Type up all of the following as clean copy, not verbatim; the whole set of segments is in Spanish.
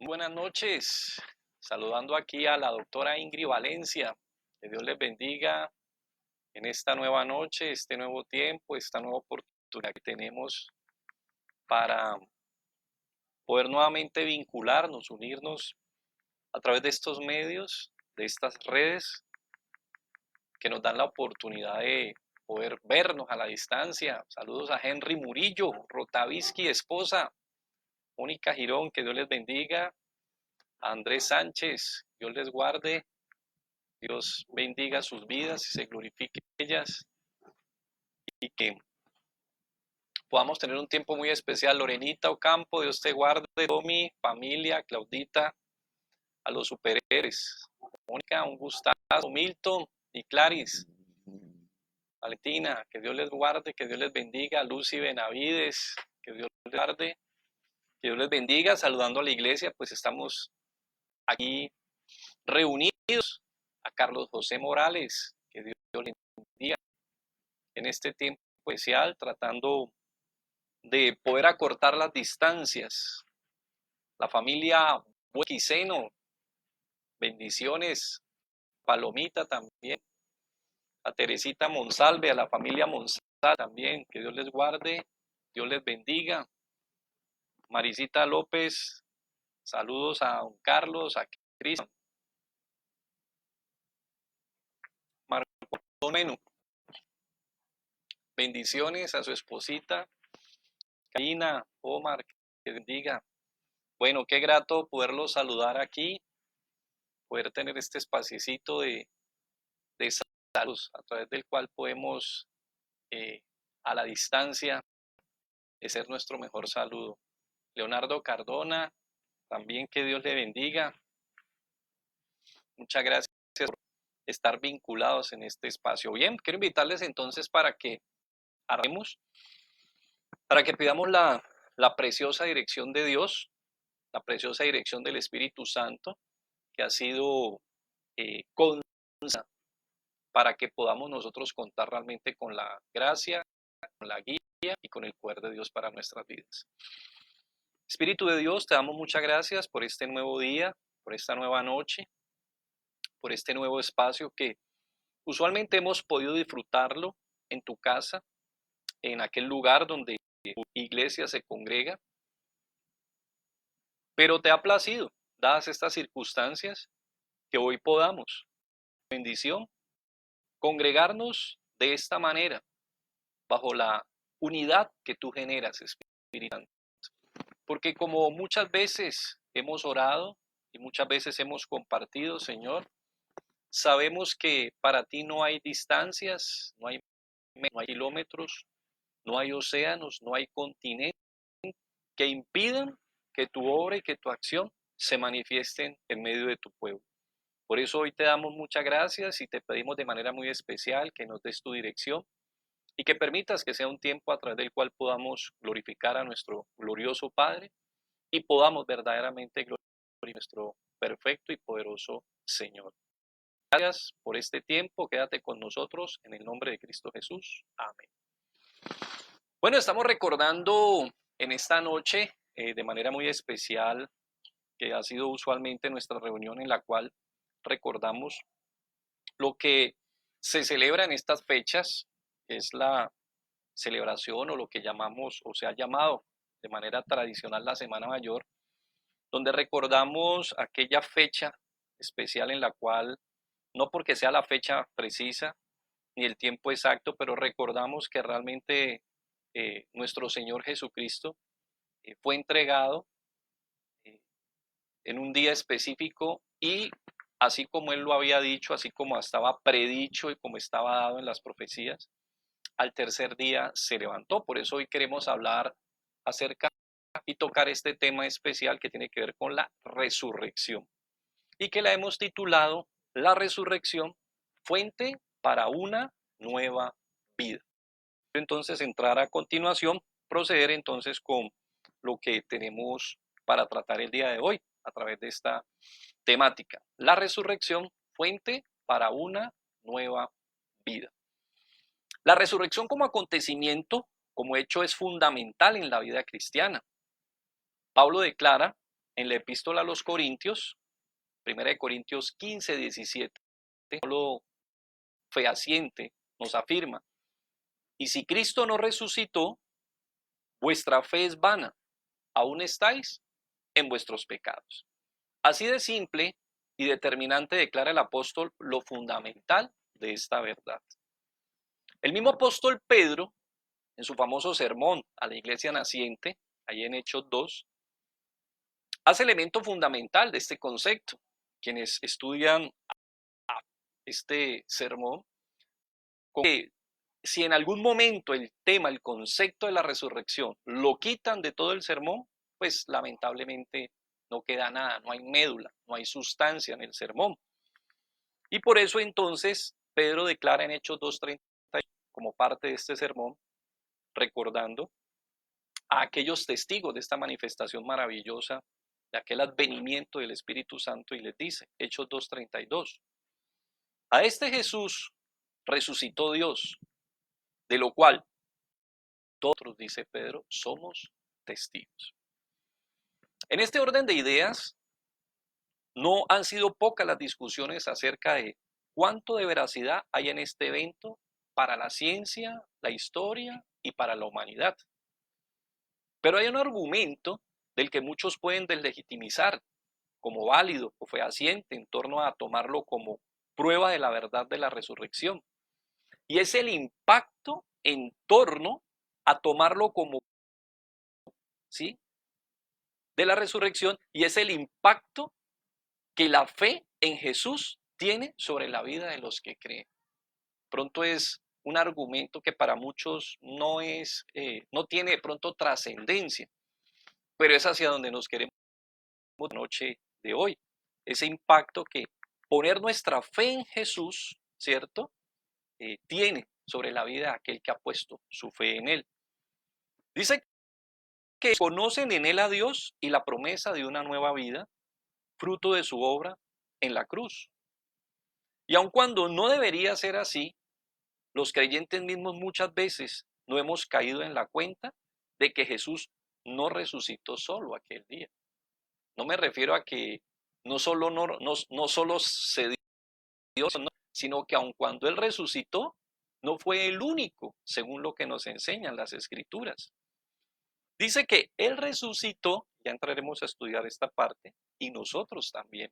Buenas noches, saludando aquí a la doctora Ingrid Valencia. Que Dios les bendiga en esta nueva noche, este nuevo tiempo, esta nueva oportunidad que tenemos para poder nuevamente vincularnos, unirnos a través de estos medios, de estas redes que nos dan la oportunidad de poder vernos a la distancia. Saludos a Henry Murillo, Rotavisky, esposa, Mónica Girón, que Dios les bendiga. A Andrés Sánchez, Dios les guarde. Dios bendiga sus vidas y se glorifique en ellas y que podamos tener un tiempo muy especial. Lorenita Ocampo, Dios te guarde, Tommy, familia, Claudita, a los superhéroes. Mónica, un gustazo, Milton y Clarice, Valentina, que Dios les guarde, que Dios les bendiga, Lucy Benavides, que Dios les guarde, que Dios les bendiga, saludando a la iglesia, pues estamos aquí reunidos, a Carlos José Morales, que Dios les bendiga en este tiempo especial, tratando de poder acortar las distancias. La familia Buequiceno, bendiciones. Palomita también. A Teresita Monsalve, a la familia Monsalve también, que Dios les guarde, Dios les bendiga. Marisita López, saludos a don Carlos, a Cristian. Marco Menú, bendiciones a su esposita, Karina, Omar, que bendiga. Bueno, qué grato poderlos saludar aquí, poder tener este espaciecito de saludos a través del cual podemos a la distancia hacer nuestro mejor saludo. Leonardo Cardona, también que Dios le bendiga. Muchas gracias por estar vinculados en este espacio. Bien, quiero invitarles entonces para que armemos, para que pidamos la preciosa dirección de Dios, la preciosa dirección del Espíritu Santo, que ha sido concedida para que podamos nosotros contar realmente con la gracia, con la guía y con el poder de Dios para nuestras vidas. Espíritu de Dios, te damos muchas gracias por este nuevo día, por esta nueva noche, por este nuevo espacio que usualmente hemos podido disfrutarlo en tu casa, en aquel lugar donde tu iglesia se congrega, pero te ha placido, dadas estas circunstancias, que hoy podamos, bendición, congregarnos de esta manera, bajo la unidad que tú generas, Espíritu Santo. Porque como muchas veces hemos orado y muchas veces hemos compartido, Señor, sabemos que para ti no hay distancias, no hay kilómetros, no hay océanos, no hay continentes que impidan que tu obra y que tu acción se manifiesten en medio de tu pueblo. Por eso hoy te damos muchas gracias y te pedimos de manera muy especial que nos des tu dirección y que permitas que sea un tiempo a través del cual podamos glorificar a nuestro glorioso Padre y podamos verdaderamente glorificar a nuestro perfecto y poderoso Señor. Gracias por este tiempo, quédate con nosotros en el nombre de Cristo Jesús. Amén. Bueno, estamos recordando en esta noche de manera muy especial, que ha sido usualmente nuestra reunión en la cual recordamos lo que se celebra en estas fechas, que es la celebración o lo que llamamos o se ha llamado de manera tradicional la Semana Mayor, donde recordamos aquella fecha especial en la cual, no porque sea la fecha precisa ni el tiempo exacto, pero recordamos que realmente nuestro Señor Jesucristo fue entregado en un día específico y así como Él lo había dicho, así como estaba predicho y como estaba dado en las profecías, al tercer día se levantó. Por eso hoy queremos hablar acerca y tocar este tema especial que tiene que ver con la resurrección y que la hemos titulado La resurrección, fuente para una nueva vida. Entonces entrar a continuación, proceder entonces con lo que tenemos para tratar el día de hoy a través de esta temática. La resurrección, fuente para una nueva vida. La resurrección como acontecimiento, como hecho, es fundamental en la vida cristiana. Pablo declara en la epístola a los Corintios, 1 Corintios 15, 17, Pablo fehaciente nos afirma: y si Cristo no resucitó, vuestra fe es vana, aún estáis en vuestros pecados. Así de simple y determinante declara el apóstol lo fundamental de esta verdad. El mismo apóstol Pedro, en su famoso sermón a la iglesia naciente, ahí en Hechos 2, hace elemento fundamental de este concepto. Quienes estudian este sermón, que si en algún momento el tema, el concepto de la resurrección lo quitan de todo el sermón, pues lamentablemente no queda nada, no hay médula, no hay sustancia en el sermón. Y por eso entonces Pedro declara en Hechos 2:30 como parte de este sermón, recordando a aquellos testigos de esta manifestación maravillosa, de aquel advenimiento del Espíritu Santo, y les dice, Hechos 2:32, a este Jesús resucitó Dios, de lo cual todos, dice Pedro, somos testigos. En este orden de ideas, no han sido pocas las discusiones acerca de cuánto de veracidad hay en este evento para la ciencia, la historia y para la humanidad. Pero hay un argumento del que muchos pueden deslegitimizar como válido o fehaciente en torno a tomarlo como prueba de la verdad de la resurrección. Y es el impacto en torno a tomarlo como, ¿sí?, de la resurrección, y es el impacto que la fe en Jesús tiene sobre la vida de los que creen. Pronto es un argumento que para muchos no tiene de pronto trascendencia, pero es hacia donde nos queremos la noche de hoy. Ese impacto que poner nuestra fe en Jesús, ¿cierto?, tiene sobre la vida de aquel que ha puesto su fe en él. Dice que conocen en él a Dios y la promesa de una nueva vida, fruto de su obra en la cruz. Y aun cuando no debería ser así, los creyentes mismos muchas veces no hemos caído en la cuenta de que Jesús no resucitó solo aquel día. No me refiero a que no solo se dio, sino que aun cuando Él resucitó, no fue el único, según lo que nos enseñan las Escrituras. Dice que Él resucitó, ya entraremos a estudiar esta parte, y nosotros también.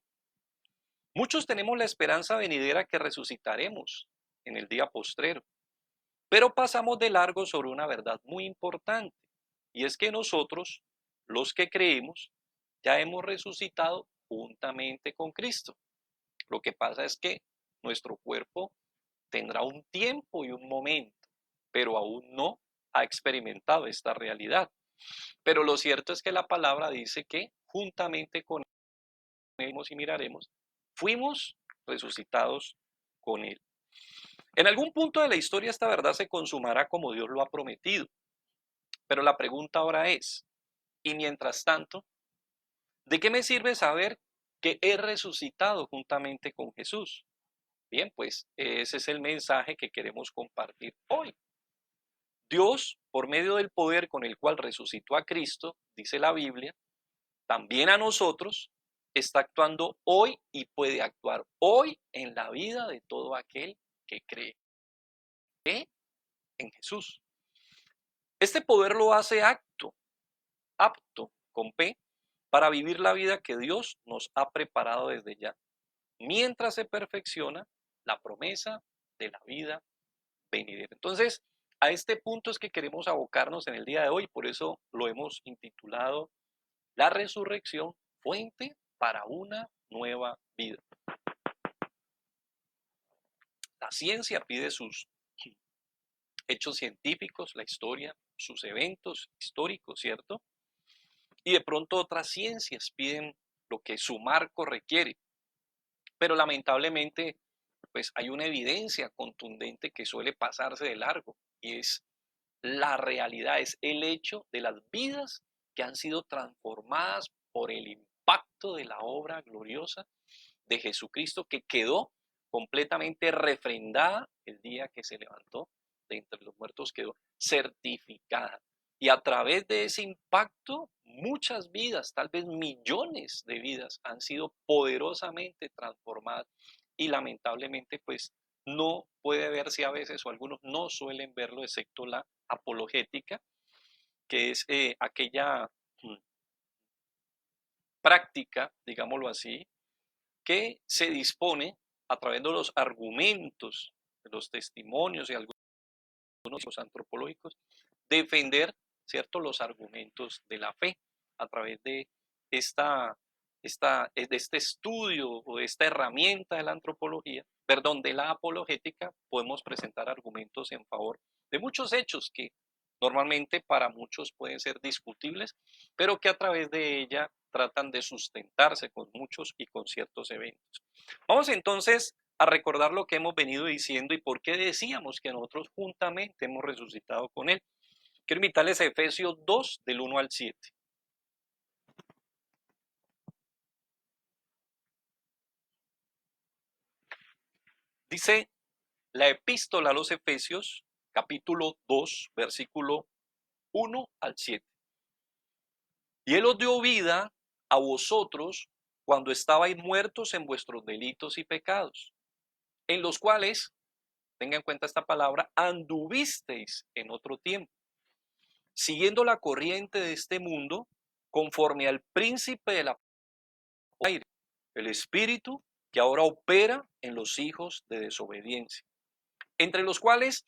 Muchos tenemos la esperanza venidera que resucitaremos en el día postrero, pero pasamos de largo sobre una verdad muy importante, y es que nosotros, los que creemos, ya hemos resucitado juntamente con Cristo. Lo que pasa es que nuestro cuerpo tendrá un tiempo y un momento, pero aún no ha experimentado esta realidad. Pero lo cierto es que la palabra dice que juntamente con Él y miraremos, fuimos resucitados con Él. En algún punto de la historia esta verdad se consumará como Dios lo ha prometido. Pero la pregunta ahora es, ¿y mientras tanto, de qué me sirve saber que he resucitado juntamente con Jesús? Bien, pues ese es el mensaje que queremos compartir hoy. Dios, por medio del poder con el cual resucitó a Cristo, dice la Biblia, también a nosotros está actuando hoy y puede actuar hoy en la vida de todo aquel que cree en Jesús. Este poder lo hace apto con P, para vivir la vida que Dios nos ha preparado desde ya, mientras se perfecciona la promesa de la vida venidera. Entonces, a este punto es que queremos abocarnos en el día de hoy, por eso lo hemos intitulado La resurrección, fuente para una nueva vida. La ciencia pide sus hechos científicos, la historia, sus eventos históricos, ¿cierto? Y de pronto otras ciencias piden lo que su marco requiere. Pero lamentablemente, pues hay una evidencia contundente que suele pasarse de largo, y es la realidad, es el hecho de las vidas que han sido transformadas por el impacto de la obra gloriosa de Jesucristo, que quedó completamente refrendada el día que se levantó de entre los muertos, quedó certificada. Y a través de ese impacto, muchas vidas, tal vez millones de vidas, han sido poderosamente transformadas. Y lamentablemente, pues no puede verse a veces, o algunos no suelen verlo, excepto la apologética, que es aquella práctica, digámoslo así, que se dispone a través de los argumentos, de los testimonios y algunos antropológicos, defender, ¿cierto?, los argumentos de la fe a través de de este estudio o de esta herramienta de la antropología, perdón, de la apologética, podemos presentar argumentos en favor de muchos hechos que normalmente para muchos pueden ser discutibles, pero que a través de ella tratan de sustentarse con muchos y con ciertos eventos. Vamos entonces a recordar lo que hemos venido diciendo y por qué decíamos que nosotros juntamente hemos resucitado con Él. Quiero invitarles a Efesios 2, del 1 al 7. Dice la epístola a los Efesios, capítulo 2, versículo 1 al 7. Y Él os dio vida a vosotros cuando estabais muertos en vuestros delitos y pecados, en los cuales, tenga en cuenta esta palabra, anduvisteis en otro tiempo, siguiendo la corriente de este mundo, conforme al príncipe de la aire, el espíritu que ahora opera en los hijos de desobediencia, entre los cuales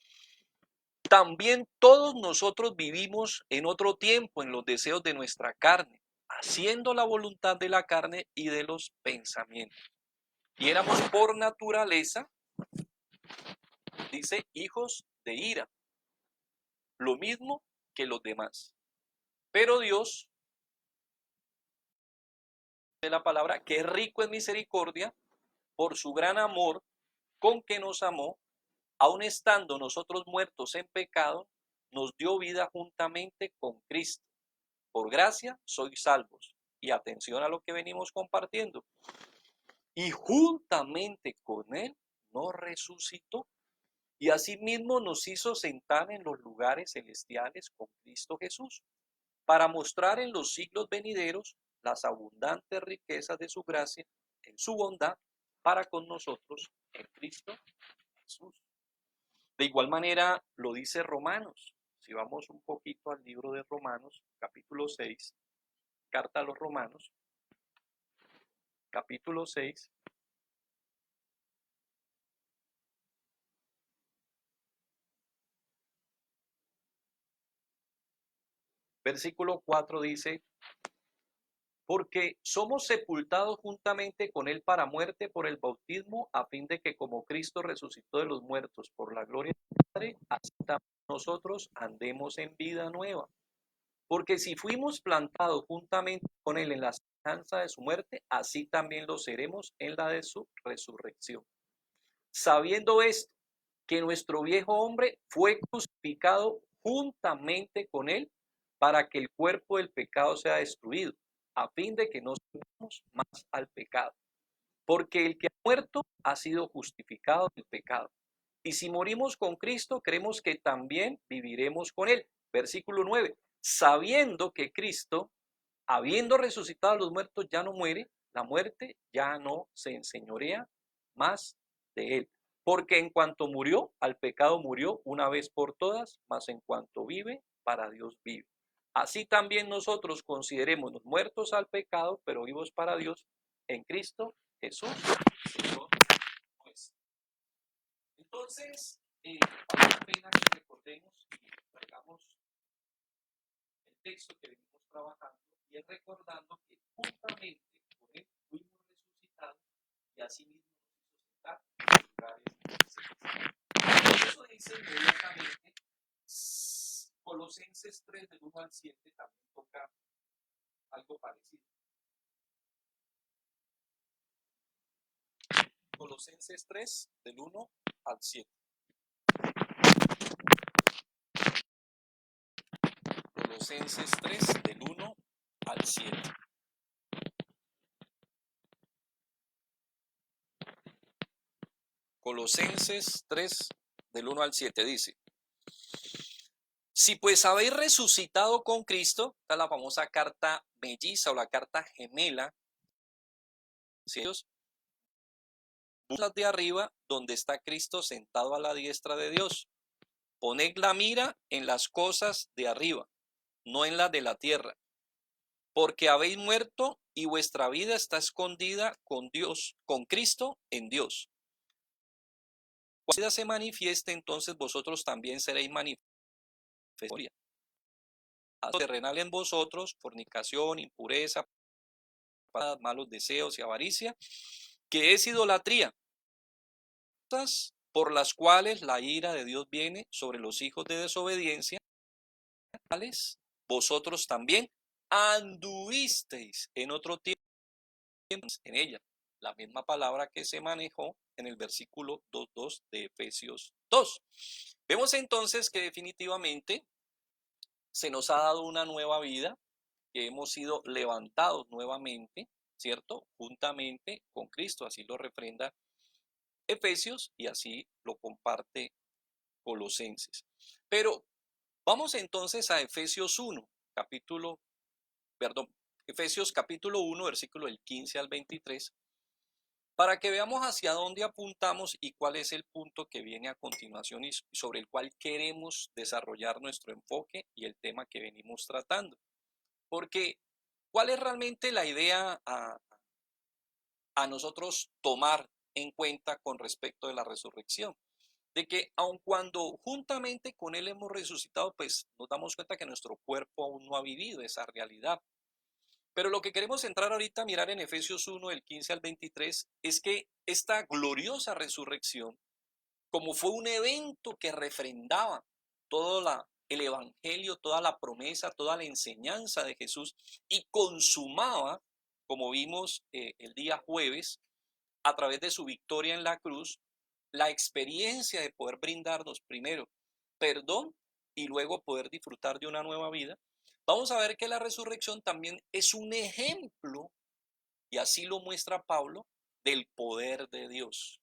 también todos nosotros vivimos en otro tiempo en los deseos de nuestra carne, haciendo la voluntad de la carne y de los pensamientos. Y éramos por naturaleza, dice, hijos de ira, lo mismo que los demás. Pero Dios, de la palabra, que es rico en misericordia, por su gran amor con que nos amó, aun estando nosotros muertos en pecado, nos dio vida juntamente con Cristo. Por gracia sois salvos. Y atención a lo que venimos compartiendo. Y juntamente con Él nos resucitó. Y asimismo nos hizo sentar en los lugares celestiales con Cristo Jesús, para mostrar en los siglos venideros las abundantes riquezas de su gracia, en su bondad, para con nosotros en Cristo Jesús. De igual manera lo dice Romanos. Si vamos un poquito al libro de Romanos, capítulo 6, carta a los Romanos, capítulo 6, versículo 4 dice, porque somos sepultados juntamente con Él para muerte por el bautismo, a fin de que como Cristo resucitó de los muertos por la gloria del Padre, así también nosotros andemos en vida nueva. Porque si fuimos plantados juntamente con Él en la semejanza de su muerte, así también lo seremos en la de su resurrección. Sabiendo esto, que nuestro viejo hombre fue crucificado juntamente con Él para que el cuerpo del pecado sea destruido, a fin de que no sirvamos más al pecado. Porque el que ha muerto ha sido justificado del pecado. Y si morimos con Cristo, creemos que también viviremos con Él. Versículo 9. Sabiendo que Cristo, habiendo resucitado a los muertos, ya no muere, la muerte ya no se enseñorea más de Él. Porque en cuanto murió, al pecado murió una vez por todas, mas en cuanto vive, para Dios vive. Así también nosotros considerémonos muertos al pecado, pero vivos para Dios en Cristo Jesús. Entonces, vale la pena que recordemos y traigamos el texto que venimos trabajando y es recordando que juntamente con Él fuimos resucitados y así mismo nos hizo sentar en lugares celestiales. Eso dice inmediatamente Colosenses 3, del 1 al 7, también toca algo parecido. Colosenses 3, del 1 al 7. Colosenses 3, del 1 al 7. Colosenses 3, del 1 al 7 dice, Si pues habéis resucitado con Cristo, esta es la famosa carta melliza o la carta gemela, ¿sí? Buscad de arriba donde está Cristo sentado a la diestra de Dios. Poned la mira en las cosas de arriba, no en las de la tierra, porque habéis muerto y vuestra vida está escondida con Dios, con Cristo en Dios. Cuando la vida se manifieste, entonces vosotros también seréis manifestados. Terrenal en vosotros, fornicación, impureza, malos deseos y avaricia, que es idolatría, por las cuales la ira de Dios viene sobre los hijos de desobediencia, vosotros también anduvisteis en otro tiempo en ella. La misma palabra que se manejó en el versículo 2.2 de Efesios 2. Vemos entonces que definitivamente se nos ha dado una nueva vida, que hemos sido levantados nuevamente, ¿cierto? Juntamente con Cristo, así lo refrenda Efesios y así lo comparte Colosenses. Pero vamos entonces a Efesios 1, Efesios capítulo 1, versículo del 15 al 23, para que veamos hacia dónde apuntamos y cuál es el punto que viene a continuación y sobre el cual queremos desarrollar nuestro enfoque y el tema que venimos tratando. Porque, ¿cuál es realmente la idea a nosotros tomar en cuenta con respecto de la resurrección? De que aun cuando juntamente con Él hemos resucitado, pues nos damos cuenta que nuestro cuerpo aún no ha vivido esa realidad. Pero lo que queremos entrar ahorita a mirar en Efesios 1, del 15 al 23, es que esta gloriosa resurrección, como fue un evento que refrendaba todo el evangelio, toda la promesa, toda la enseñanza de Jesús y consumaba, como vimos el día jueves, a través de su victoria en la cruz, la experiencia de poder brindarnos primero perdón y luego poder disfrutar de una nueva vida. Vamos a ver que la resurrección también es un ejemplo, y así lo muestra Pablo, del poder de Dios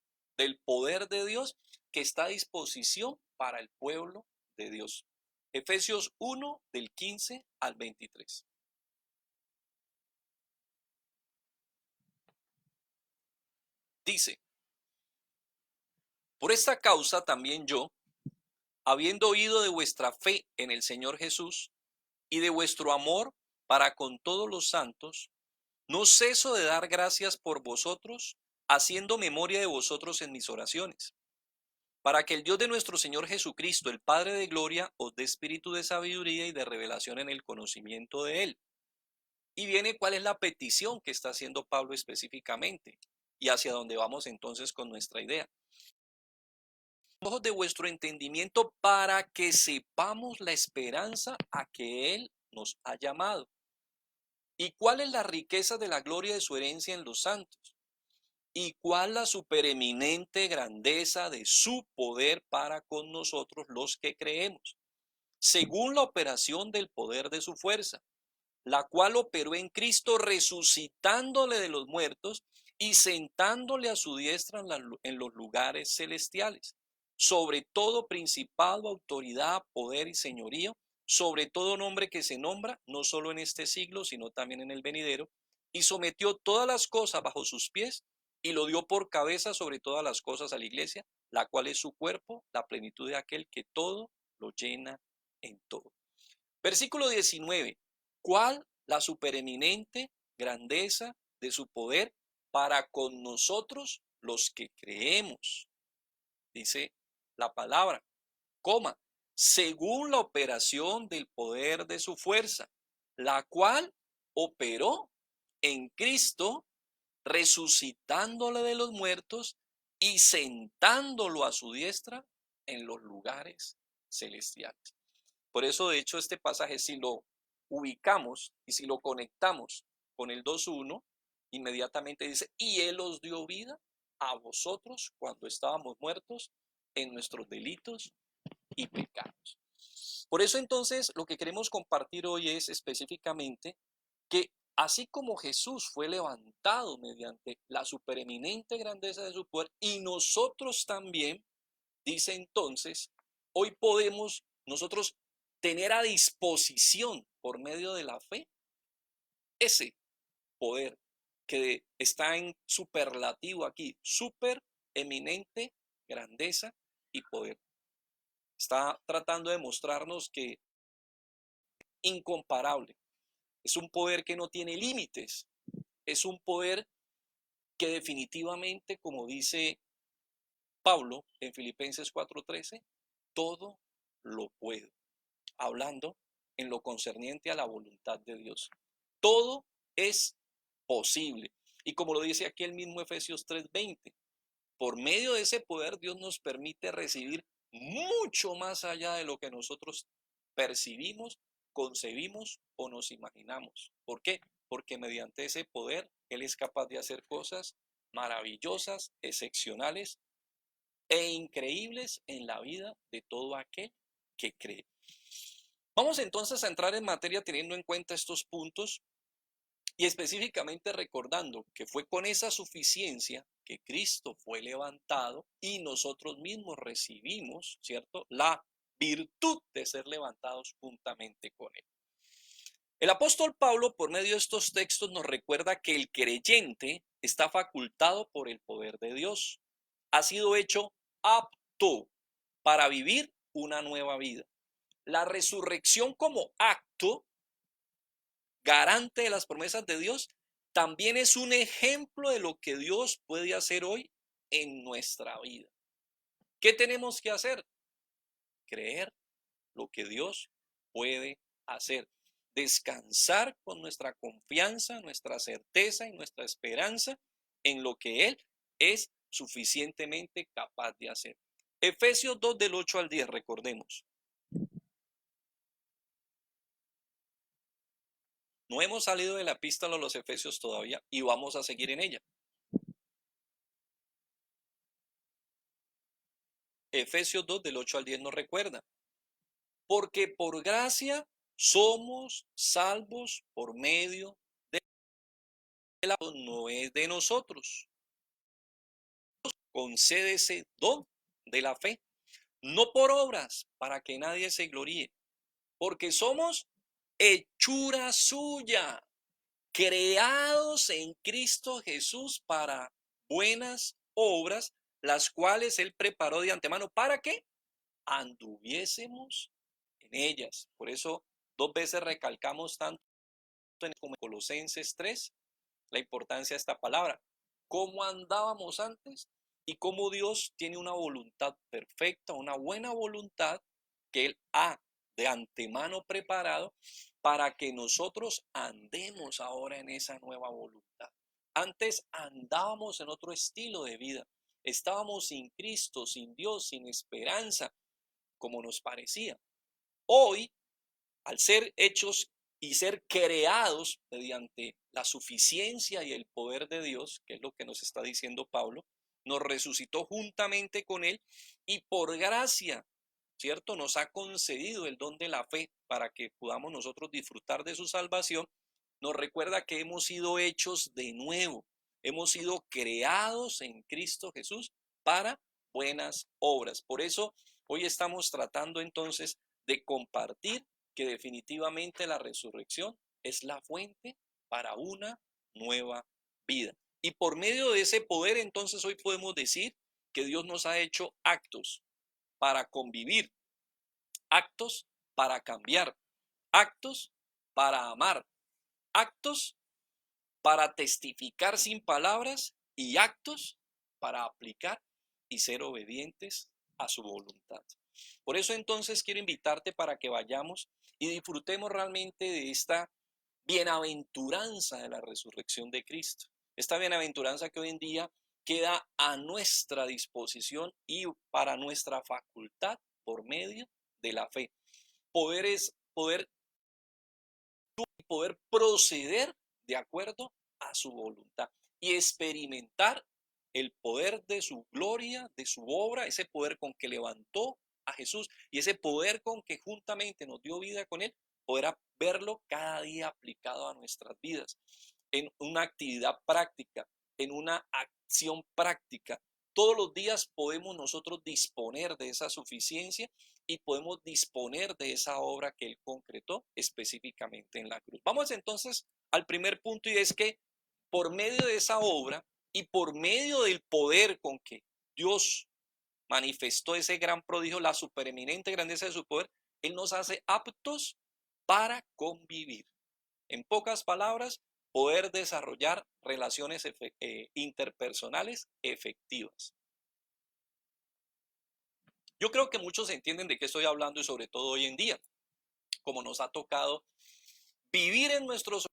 que está a disposición para el pueblo de Dios. Efesios 1, del 15 al 23. Dice, por esta causa también yo, habiendo oído de vuestra fe en el Señor Jesús y de vuestro amor para con todos los santos, no ceso de dar gracias por vosotros, haciendo memoria de vosotros en mis oraciones, para que el Dios de nuestro Señor Jesucristo, el Padre de gloria, os dé espíritu de sabiduría y de revelación en el conocimiento de Él. Y viene cuál es la petición que está haciendo Pablo específicamente y hacia dónde vamos entonces con nuestra idea. Ojos de vuestro entendimiento para que sepamos la esperanza a que Él nos ha llamado. ¿Y cuál es la riqueza de la gloria de su herencia en los santos? ¿Y cuál la supereminente grandeza de su poder para con nosotros los que creemos? Según la operación del poder de su fuerza, la cual operó en Cristo resucitándole de los muertos y sentándole a su diestra en los lugares celestiales, sobre todo principado, autoridad, poder y señorío, sobre todo nombre que se nombra, no solo en este siglo, sino también en el venidero, y sometió todas las cosas bajo sus pies y lo dio por cabeza sobre todas las cosas a la iglesia, la cual es su cuerpo, la plenitud de aquel que todo lo llena en todo. Versículo 19. ¿Cuál la supereminente grandeza de su poder para con nosotros los que creemos? Dice la palabra, coma, según la operación del poder de su fuerza, la cual operó en Cristo, resucitándole de los muertos y sentándolo a su diestra en los lugares celestiales. Por eso, de hecho, este pasaje, si lo ubicamos y si lo conectamos con el 2.1, inmediatamente dice, y Él os dio vida a vosotros cuando estábamos muertos en nuestros delitos y pecados. Por eso entonces lo que queremos compartir hoy es específicamente que así como Jesús fue levantado mediante la supereminente grandeza de su poder, y nosotros también, dice entonces, hoy podemos nosotros tener a disposición por medio de la fe ese poder que está en superlativo aquí, super eminente grandeza y poder. Está tratando de mostrarnos que incomparable. Es un poder que no tiene límites. Es un poder que definitivamente, como dice Pablo en Filipenses 4:13, todo lo puedo. Hablando en lo concerniente a la voluntad de Dios. Todo es posible. Y como lo dice aquí el mismo Efesios 3:20, por medio de ese poder Dios nos permite recibir mucho más allá de lo que nosotros percibimos, concebimos o nos imaginamos. ¿Por qué? Porque mediante ese poder Él es capaz de hacer cosas maravillosas, excepcionales e increíbles en la vida de todo aquel que cree. Vamos entonces a entrar en materia teniendo en cuenta estos puntos y específicamente recordando que fue con esa suficiencia que Cristo fue levantado y nosotros mismos recibimos, ¿cierto?, la virtud de ser levantados juntamente con Él. El apóstol Pablo, por medio de estos textos, nos recuerda que el creyente está facultado por el poder de Dios. Ha sido hecho apto para vivir una nueva vida. La resurrección como acto garante de las promesas de Dios, también es un ejemplo de lo que Dios puede hacer hoy en nuestra vida. ¿Qué tenemos que hacer? Creer lo que Dios puede hacer. Descansar con nuestra confianza, nuestra certeza y nuestra esperanza en lo que Él es suficientemente capaz de hacer. Efesios 2 del 8 al 10, recordemos. No hemos salido de la epístola a los Efesios todavía y vamos a seguir en ella. Efesios 2 del 8 al 10 nos recuerda. Porque por gracia somos salvos por medio de la fe, no es de nosotros. Concede ese don de la fe, no por obras, para que nadie se gloríe, porque somos hechura suya, creados en Cristo Jesús para buenas obras, las cuales Él preparó de antemano para que anduviésemos en ellas. Por eso 2 veces recalcamos tanto como en Colosenses 3 la importancia de esta palabra. Cómo andábamos antes y cómo Dios tiene una voluntad perfecta, una buena voluntad que Él ha de antemano preparado para que nosotros andemos ahora en esa nueva voluntad. Antes andábamos en otro estilo de vida. Estábamos sin Cristo, sin Dios, sin esperanza, como nos parecía. Hoy, al ser hechos y ser creados mediante la suficiencia y el poder de Dios, que es lo que nos está diciendo Pablo, nos resucitó juntamente con Él y por gracia, ¿cierto?, nos ha concedido el don de la fe para que podamos nosotros disfrutar de su salvación. Nos recuerda que hemos sido hechos de nuevo, hemos sido creados en Cristo Jesús para buenas obras. Por eso hoy estamos tratando entonces de compartir que definitivamente la resurrección es la fuente para una nueva vida. Y por medio de ese poder entonces hoy podemos decir que Dios nos ha hecho actos para convivir, actos para cambiar, actos para amar, actos para testificar sin palabras y actos para aplicar y ser obedientes a su voluntad. Por eso entonces quiero invitarte para que vayamos y disfrutemos realmente de esta bienaventuranza de la resurrección de Cristo. Esta bienaventuranza que hoy en día queda a nuestra disposición y para nuestra facultad por medio de la fe. Poder proceder de acuerdo a su voluntad y experimentar el poder de su gloria, de su obra, ese poder con que levantó a Jesús y ese poder con que juntamente nos dio vida con Él, poder verlo cada día aplicado a nuestras vidas, en una actividad práctica, en una acción práctica, todos los días podemos nosotros disponer de esa suficiencia y podemos disponer de esa obra que Él concretó específicamente en la cruz. Vamos entonces al primer punto, y es que por medio de esa obra y por medio del poder con que Dios manifestó ese gran prodigio, la supereminente grandeza de su poder, Él nos hace aptos para convivir. En pocas palabras, poder desarrollar relaciones interpersonales efectivas. Yo creo que muchos entienden de qué estoy hablando, y sobre todo hoy en día, como nos ha tocado vivir en nuestros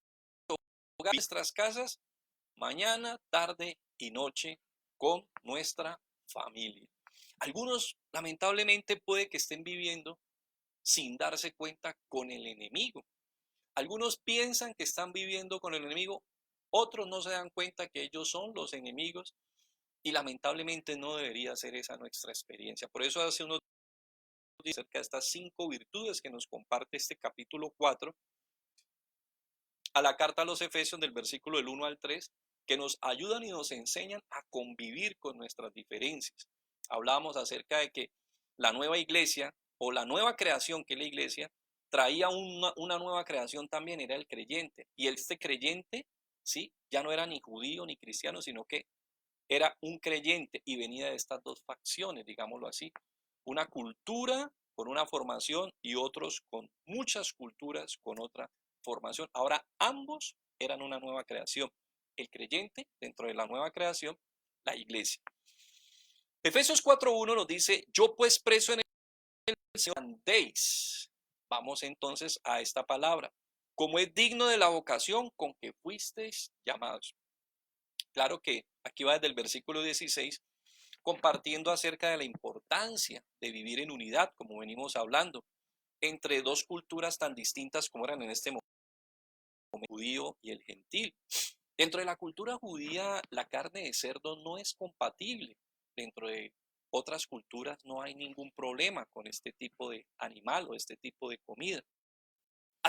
hogares, nuestras casas, mañana, tarde y noche con nuestra familia. Algunos, lamentablemente, puede que estén viviendo sin darse cuenta con el enemigo. Algunos piensan que están viviendo con el enemigo, otros no se dan cuenta que ellos son los enemigos, y lamentablemente no debería ser esa nuestra experiencia. Por eso hace unos días acerca de estas 5 virtudes que nos comparte este capítulo 4 a la carta a los Efesios, del versículo del 1 al 3, que nos ayudan y nos enseñan a convivir con nuestras diferencias. Hablábamos acerca de que la nueva iglesia, o la nueva creación que es la iglesia, traía una nueva creación también, era el creyente. Y este creyente, ¿sí?, ya no era ni judío ni cristiano, sino que era un creyente, y venía de estas dos facciones, digámoslo así. Una cultura con una formación y otros con muchas culturas con otra formación. Ahora ambos eran una nueva creación. El creyente dentro de la nueva creación, la iglesia. Efesios 4:1 nos dice: yo pues preso en el Señor, andéis. Vamos entonces a esta palabra: como es digno de la vocación con que fuisteis llamados. Claro que aquí va desde el versículo 16 compartiendo acerca de la importancia de vivir en unidad, como venimos hablando, entre dos culturas tan distintas como eran en este momento, el judío y el gentil. Dentro de la cultura judía, la carne de cerdo no es compatible. Dentro de otras culturas no hay ningún problema con este tipo de animal o este tipo de comida.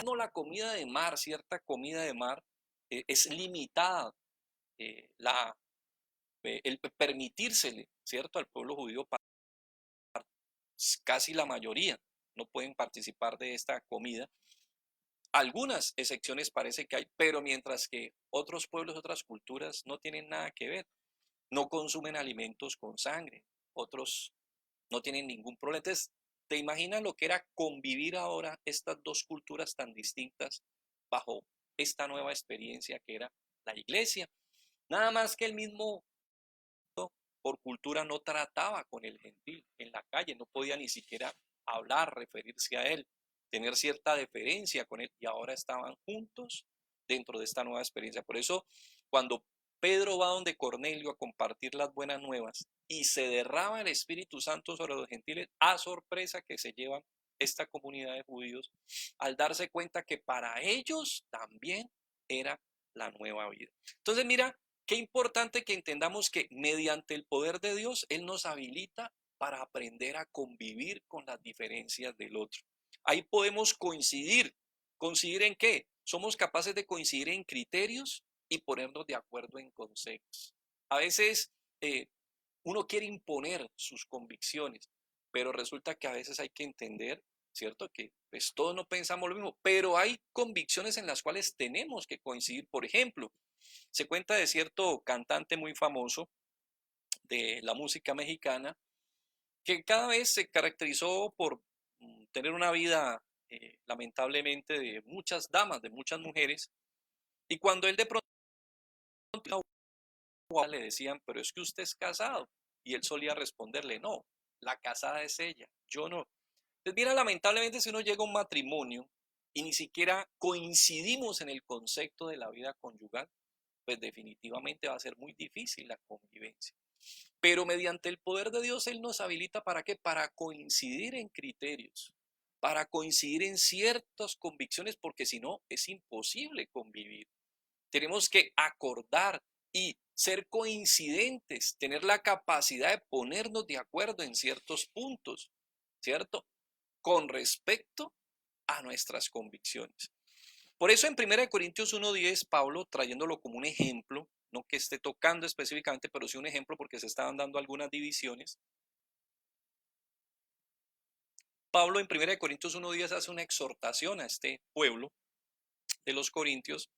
No, la comida de mar, cierta comida de mar, es limitada. El permitírsele, ¿cierto?, al pueblo judío, casi la mayoría no pueden participar de esta comida. Algunas excepciones parece que hay, pero mientras que otros pueblos, otras culturas no tienen nada que ver. No consumen alimentos con sangre, otros no tienen ningún problema. Entonces, ¿te imaginas lo que era convivir ahora estas dos culturas tan distintas bajo esta nueva experiencia que era la iglesia? Nada más que el mismo por cultura no trataba con el gentil en la calle, no podía ni siquiera hablar, referirse a él, tener cierta deferencia con él, y ahora estaban juntos dentro de esta nueva experiencia. Por eso, cuando Pedro va donde Cornelio a compartir las buenas nuevas y se derrama el Espíritu Santo sobre los gentiles, a sorpresa que se llevan esta comunidad de judíos al darse cuenta que para ellos también era la nueva vida. Entonces, mira, qué importante que entendamos que mediante el poder de Dios, Él nos habilita para aprender a convivir con las diferencias del otro. Ahí podemos coincidir. ¿Coincidir en qué? Somos capaces de coincidir en criterios y ponernos de acuerdo en conceptos. A veces uno quiere imponer sus convicciones, pero resulta que a veces hay que entender, ¿cierto?, que pues todos no pensamos lo mismo, pero hay convicciones en las cuales tenemos que coincidir. Por ejemplo, se cuenta de cierto cantante muy famoso de la música mexicana que cada vez se caracterizó por tener una vida lamentablemente de muchas damas, de muchas mujeres, y cuando él de pronto le decían: pero es que usted es casado, y él solía responderle: no, la casada es ella, yo no. Entonces, mira, lamentablemente, si uno llega a un matrimonio y ni siquiera coincidimos en el concepto de la vida conyugal, pues definitivamente va a ser muy difícil la convivencia. Pero mediante el poder de Dios, Él nos habilita ¿para qué? Para coincidir en criterios, para coincidir en ciertas convicciones, porque si no, es imposible convivir. Tenemos que acordar y ser coincidentes, tener la capacidad de ponernos de acuerdo en ciertos puntos, ¿cierto?, con respecto a nuestras convicciones. Por eso en 1 Corintios 1:10, Pablo, trayéndolo como un ejemplo, no que esté tocando específicamente, pero sí un ejemplo porque se estaban dando algunas divisiones. Pablo en 1 Corintios 1:10 hace una exhortación a este pueblo de los corintios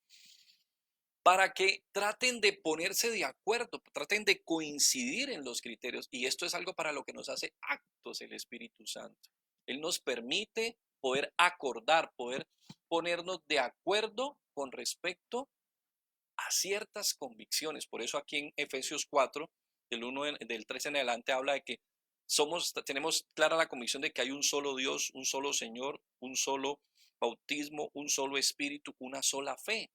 para que traten de ponerse de acuerdo, traten de coincidir en los criterios. Y esto es algo para lo que nos hace actos el Espíritu Santo. Él nos permite poder acordar, poder ponernos de acuerdo con respecto a ciertas convicciones. Por eso aquí en Efesios 4, del 13 en adelante, habla de que tenemos clara la convicción de que hay un solo Dios, un solo Señor, un solo bautismo, un solo Espíritu, una sola fe.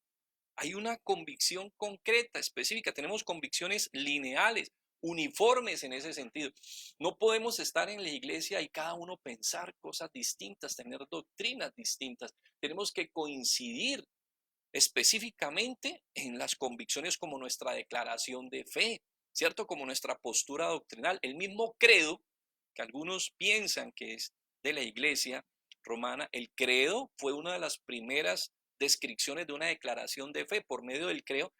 Hay una convicción concreta, específica. Tenemos convicciones lineales, uniformes en ese sentido. No podemos estar en la iglesia y cada uno pensar cosas distintas, tener doctrinas distintas. Tenemos que coincidir específicamente en las convicciones como nuestra declaración de fe, ¿cierto? Como nuestra postura doctrinal. El mismo credo, que algunos piensan que es de la iglesia romana, el credo fue una de las primeras descripciones de una declaración de fe. Por medio del credo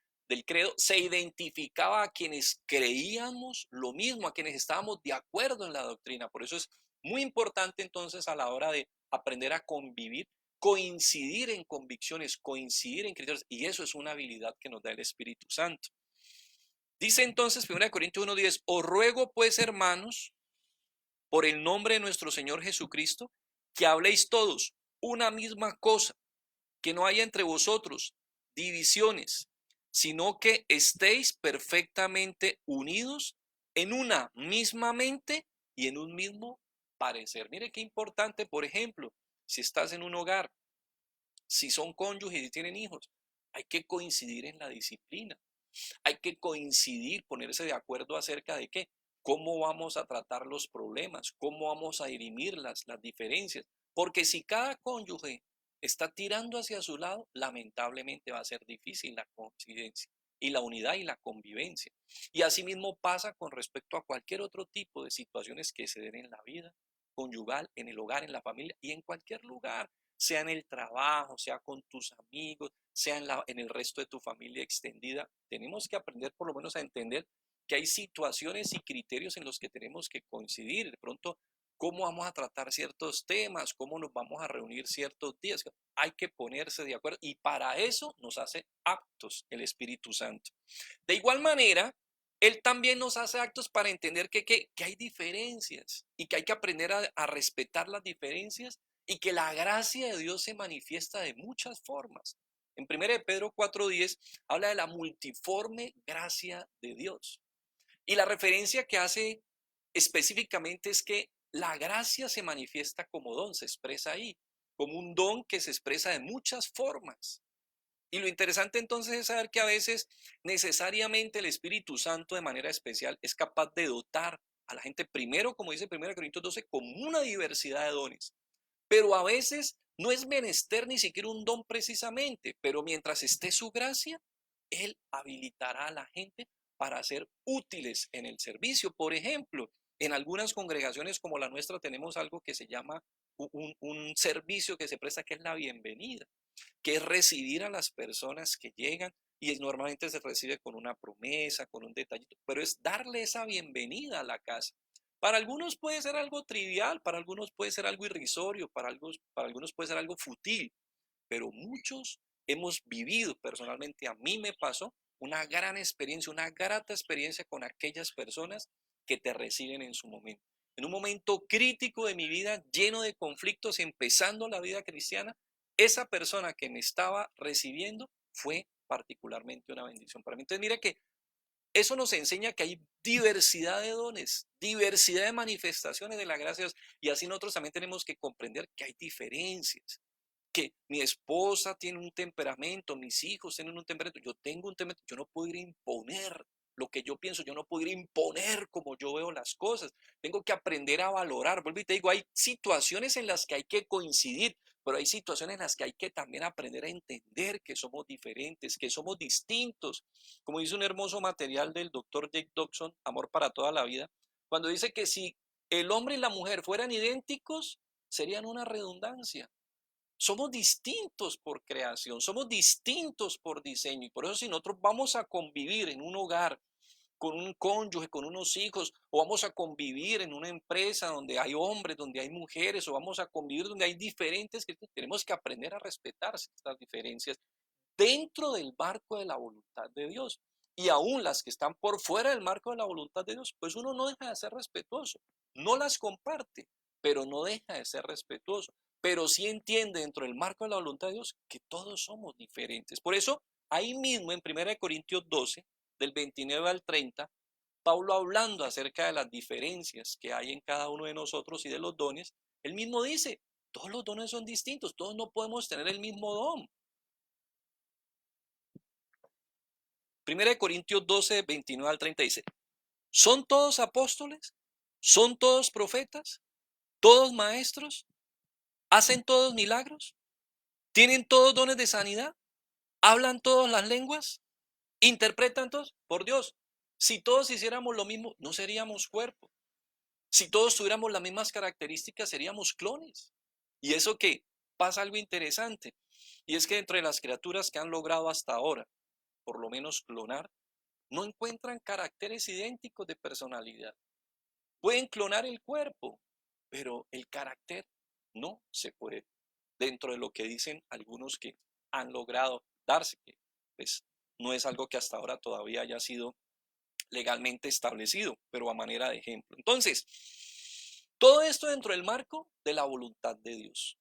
se identificaba a quienes creíamos lo mismo, a quienes estábamos de acuerdo en la doctrina. Por eso es muy importante entonces a la hora de aprender a convivir, coincidir en convicciones, coincidir en criterios, y eso es una habilidad que nos da el Espíritu Santo. Dice entonces 1 Corintios 1:10, os ruego pues, hermanos, por el nombre de nuestro Señor Jesucristo, que habléis todos una misma cosa, que no haya entre vosotros divisiones, sino que estéis perfectamente unidos en una misma mente y en un mismo parecer. Mire qué importante, por ejemplo, si estás en un hogar, si son cónyuges y tienen hijos, hay que coincidir en la disciplina, hay que coincidir, ponerse de acuerdo acerca de qué, cómo vamos a tratar los problemas, cómo vamos a dirimir las diferencias, porque si cada cónyuge está tirando hacia su lado, lamentablemente va a ser difícil la coincidencia y la unidad y la convivencia. Y asimismo pasa con respecto a cualquier otro tipo de situaciones que se den en la vida conyugal, en el hogar, en la familia y en cualquier lugar, sea en el trabajo, sea con tus amigos, sea en el resto de tu familia extendida. Tenemos que aprender por lo menos a entender que hay situaciones y criterios en los que tenemos que coincidir. De pronto, cómo vamos a tratar ciertos temas, cómo nos vamos a reunir ciertos días. Hay que ponerse de acuerdo y para eso nos hace actos el Espíritu Santo. De igual manera, Él también nos hace actos para entender que hay diferencias y que hay que aprender a respetar las diferencias y que la gracia de Dios se manifiesta de muchas formas. En 1 Pedro 4:10 habla de la multiforme gracia de Dios. Y la referencia que hace específicamente es que la gracia se manifiesta como don, se expresa ahí, como un don que se expresa de muchas formas. Y lo interesante entonces es saber que a veces necesariamente el Espíritu Santo de manera especial es capaz de dotar a la gente primero, como dice 1 Corintios 12, con una diversidad de dones. Pero a veces no es menester ni siquiera un don precisamente, pero mientras esté su gracia, Él habilitará a la gente para ser útiles en el servicio. Por ejemplo, en algunas congregaciones como la nuestra tenemos algo que se llama un servicio que se presta, que es la bienvenida, que es recibir a las personas que llegan y normalmente se recibe con una promesa, con un detallito, pero es darle esa bienvenida a la casa. Para algunos puede ser algo trivial, para algunos puede ser algo irrisorio, para algunos puede ser algo fútil, pero muchos hemos vivido, personalmente a mí me pasó, una gran experiencia, una grata experiencia con aquellas personas que te reciben en su momento. En un momento crítico de mi vida, lleno de conflictos, empezando la vida cristiana, esa persona que me estaba recibiendo fue particularmente una bendición para mí. Entonces, mira que eso nos enseña que hay diversidad de dones, diversidad de manifestaciones de la gracia de Dios, y así nosotros también tenemos que comprender que hay diferencias, que mi esposa tiene un temperamento, mis hijos tienen un temperamento, yo tengo un temperamento, yo no puedo ir a imponer lo que yo pienso, yo no puedo ir a imponer como yo veo las cosas, tengo que aprender a valorar. Vuelvo y te digo, hay situaciones en las que hay que coincidir, pero hay situaciones en las que hay que también aprender a entender que somos diferentes, que somos distintos. Como dice un hermoso material del doctor Jake Dobson, Amor para toda la vida, cuando dice que si el hombre y la mujer fueran idénticos, serían una redundancia. Somos distintos por creación, somos distintos por diseño y por eso si nosotros vamos a convivir en un hogar con un cónyuge, con unos hijos, o vamos a convivir en una empresa donde hay hombres, donde hay mujeres, o vamos a convivir donde hay diferentes, tenemos que aprender a respetar estas diferencias dentro del marco de la voluntad de Dios. Y aún las que están por fuera del marco de la voluntad de Dios, pues uno no deja de ser respetuoso, no las comparte, pero no deja de ser respetuoso, pero sí entiende dentro del marco de la voluntad de Dios que todos somos diferentes. Por eso, ahí mismo en 1 Corintios 12, del 29 al 30, Pablo hablando acerca de las diferencias que hay en cada uno de nosotros y de los dones, él mismo dice, todos los dones son distintos, todos no podemos tener el mismo don. 1 Corintios 12, 29 al 30 dice, ¿son todos apóstoles? ¿Son todos profetas? ¿Todos maestros? ¿Hacen todos milagros? ¿Tienen todos dones de sanidad? ¿Hablan todas las lenguas? ¿Interpretan todos? Por Dios, si todos hiciéramos lo mismo, no seríamos cuerpo. Si todos tuviéramos las mismas características, seríamos clones. Y eso que pasa algo interesante, y es que entre las criaturas que han logrado hasta ahora, por lo menos clonar, no encuentran caracteres idénticos de personalidad. Pueden clonar el cuerpo, pero el carácter no se puede. Dentro de lo que dicen algunos que han logrado darse, que pues no es algo que hasta ahora todavía haya sido legalmente establecido, pero a manera de ejemplo. Entonces, todo esto dentro del marco de la voluntad de Dios.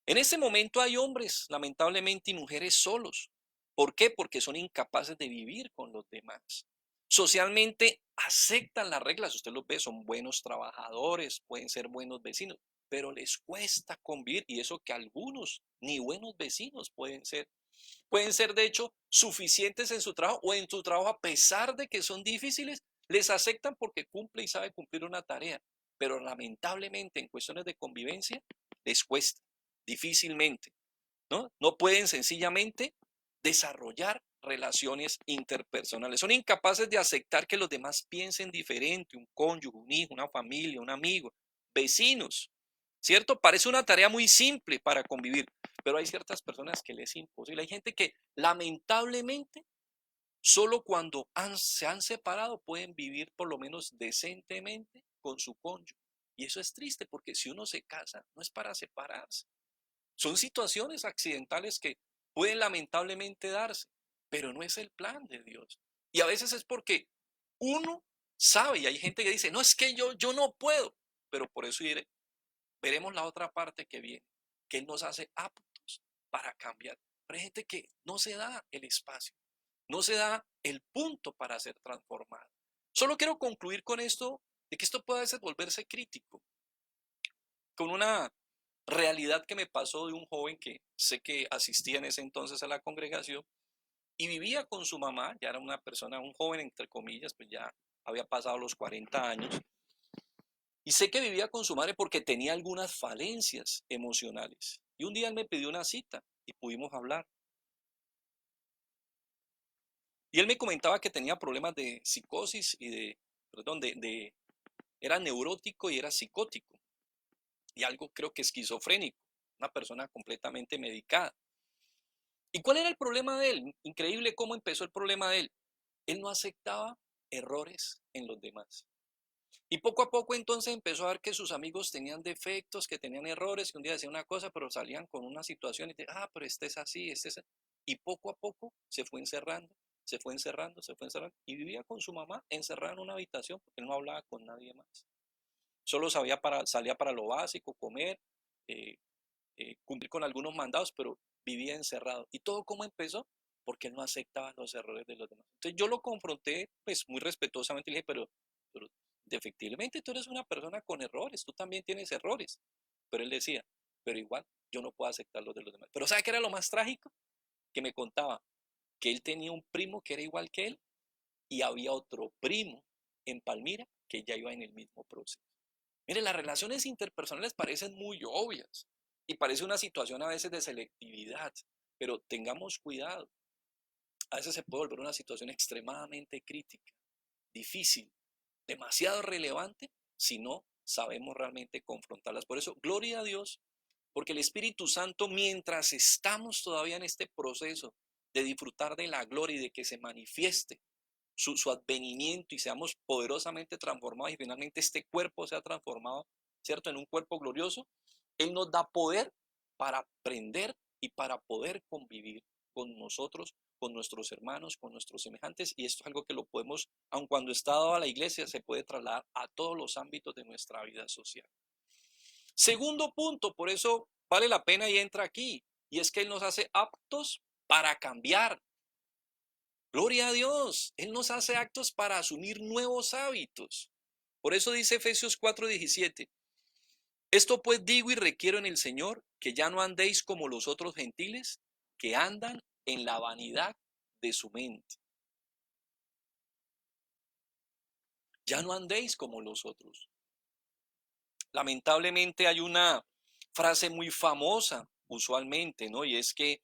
En este momento hay hombres, lamentablemente, y mujeres solos. ¿Por qué? Porque son incapaces de vivir con los demás. Socialmente aceptan las reglas, usted los ve, son buenos trabajadores, pueden ser buenos vecinos, pero les cuesta convivir y eso que algunos ni buenos vecinos pueden ser. Pueden ser de hecho suficientes en su trabajo o en su trabajo a pesar de que son difíciles, les aceptan porque cumple y sabe cumplir una tarea, pero lamentablemente en cuestiones de convivencia les cuesta, difícilmente, ¿no? No pueden sencillamente desarrollar relaciones interpersonales, son incapaces de aceptar que los demás piensen diferente, un cónyuge, un hijo, una familia, un amigo, vecinos, ¿cierto? Parece una tarea muy simple para convivir, pero hay ciertas personas que les es imposible. Hay gente que lamentablemente solo cuando se han separado pueden vivir por lo menos decentemente con su cónyuge. Y eso es triste porque si uno se casa no es para separarse. Son situaciones accidentales que pueden lamentablemente darse, pero no es el plan de Dios. Y a veces es porque uno sabe y hay gente que dice, no es que yo no puedo, pero por eso diré, veremos la otra parte que viene, que Él nos hace aptos para cambiar. Pero hay gente que no se da el espacio, no se da el punto para ser transformado. Solo quiero concluir con esto, de que esto puede a veces volverse crítico, con una realidad que me pasó de un joven que sé que asistía en ese entonces a la congregación y vivía con su mamá, ya era una persona, un joven entre comillas, pues ya había pasado los 40 años, y sé que vivía con su madre porque tenía algunas falencias emocionales. Y un día él me pidió una cita y pudimos hablar. Y él me comentaba que tenía problemas de psicosis y era neurótico y era psicótico. Y algo creo que esquizofrénico, una persona completamente medicada. ¿Y cuál era el problema de él? Increíble cómo empezó el problema de él. Él no aceptaba errores en los demás. Y poco a poco entonces empezó a ver que sus amigos tenían defectos, que tenían errores, que un día decían una cosa, pero salían con una situación y pero este es así, este es así. Y poco a poco se fue encerrando, se fue encerrando, se fue encerrando. Y vivía con su mamá encerrada en una habitación porque él no hablaba con nadie más. Solo salía para lo básico, comer, eh, cumplir con algunos mandados, pero vivía encerrado. ¿Y todo cómo empezó? Porque él no aceptaba los errores de los demás. Entonces yo lo confronté, pues muy respetuosamente, le dije, pero efectivamente tú eres una persona con errores, tú también tienes errores. Pero él decía, pero igual yo no puedo aceptar los de los demás. Pero ¿sabe qué era lo más trágico? Que me contaba que él tenía un primo que era igual que él y había otro primo en Palmira que ya iba en el mismo proceso. Mire, las relaciones interpersonales parecen muy obvias y parece una situación a veces de selectividad, pero tengamos cuidado. A veces se puede volver una situación extremadamente crítica, difícil, demasiado relevante si no sabemos realmente confrontarlas. Por eso, gloria a Dios Porque el Espíritu Santo, mientras estamos todavía en este proceso de disfrutar de la gloria y de que se manifieste su advenimiento y seamos poderosamente transformados y finalmente este cuerpo sea transformado, ¿cierto?, en un cuerpo glorioso, Él nos da poder para aprender y para poder convivir con nosotros, con nuestros hermanos, con nuestros semejantes, y esto es algo que lo podemos, aun cuando está dado a la iglesia, se puede trasladar a todos los ámbitos de nuestra vida social. Segundo punto, por eso vale la pena y entra aquí, y es que Él nos hace aptos para cambiar. Gloria a Dios, Él nos hace aptos para asumir nuevos hábitos. Por eso dice Efesios 4:17, esto pues digo y requiero en el Señor, que ya no andéis como los otros gentiles, que andan en la vanidad de su mente. Ya no andéis como los otros. Lamentablemente hay una frase muy famosa usualmente, ¿no? Y es que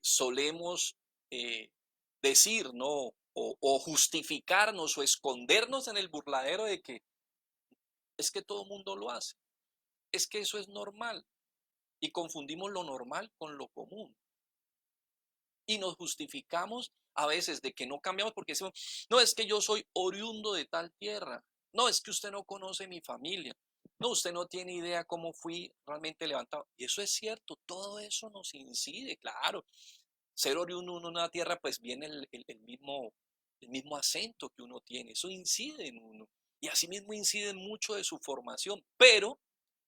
solemos decir, ¿no? O justificarnos o escondernos en el burladero de que es que todo mundo lo hace, es que eso es normal. Y confundimos lo normal con lo común. Y nos justificamos a veces de que no cambiamos porque decimos, no, es que yo soy oriundo de tal tierra. No, es que usted no conoce mi familia. No, usted no tiene idea cómo fui realmente levantado. Y eso es cierto, todo eso nos incide, claro. Ser oriundo en una tierra, pues viene el mismo acento que uno tiene. Eso incide en uno. Y asimismo incide en mucho de su formación. Pero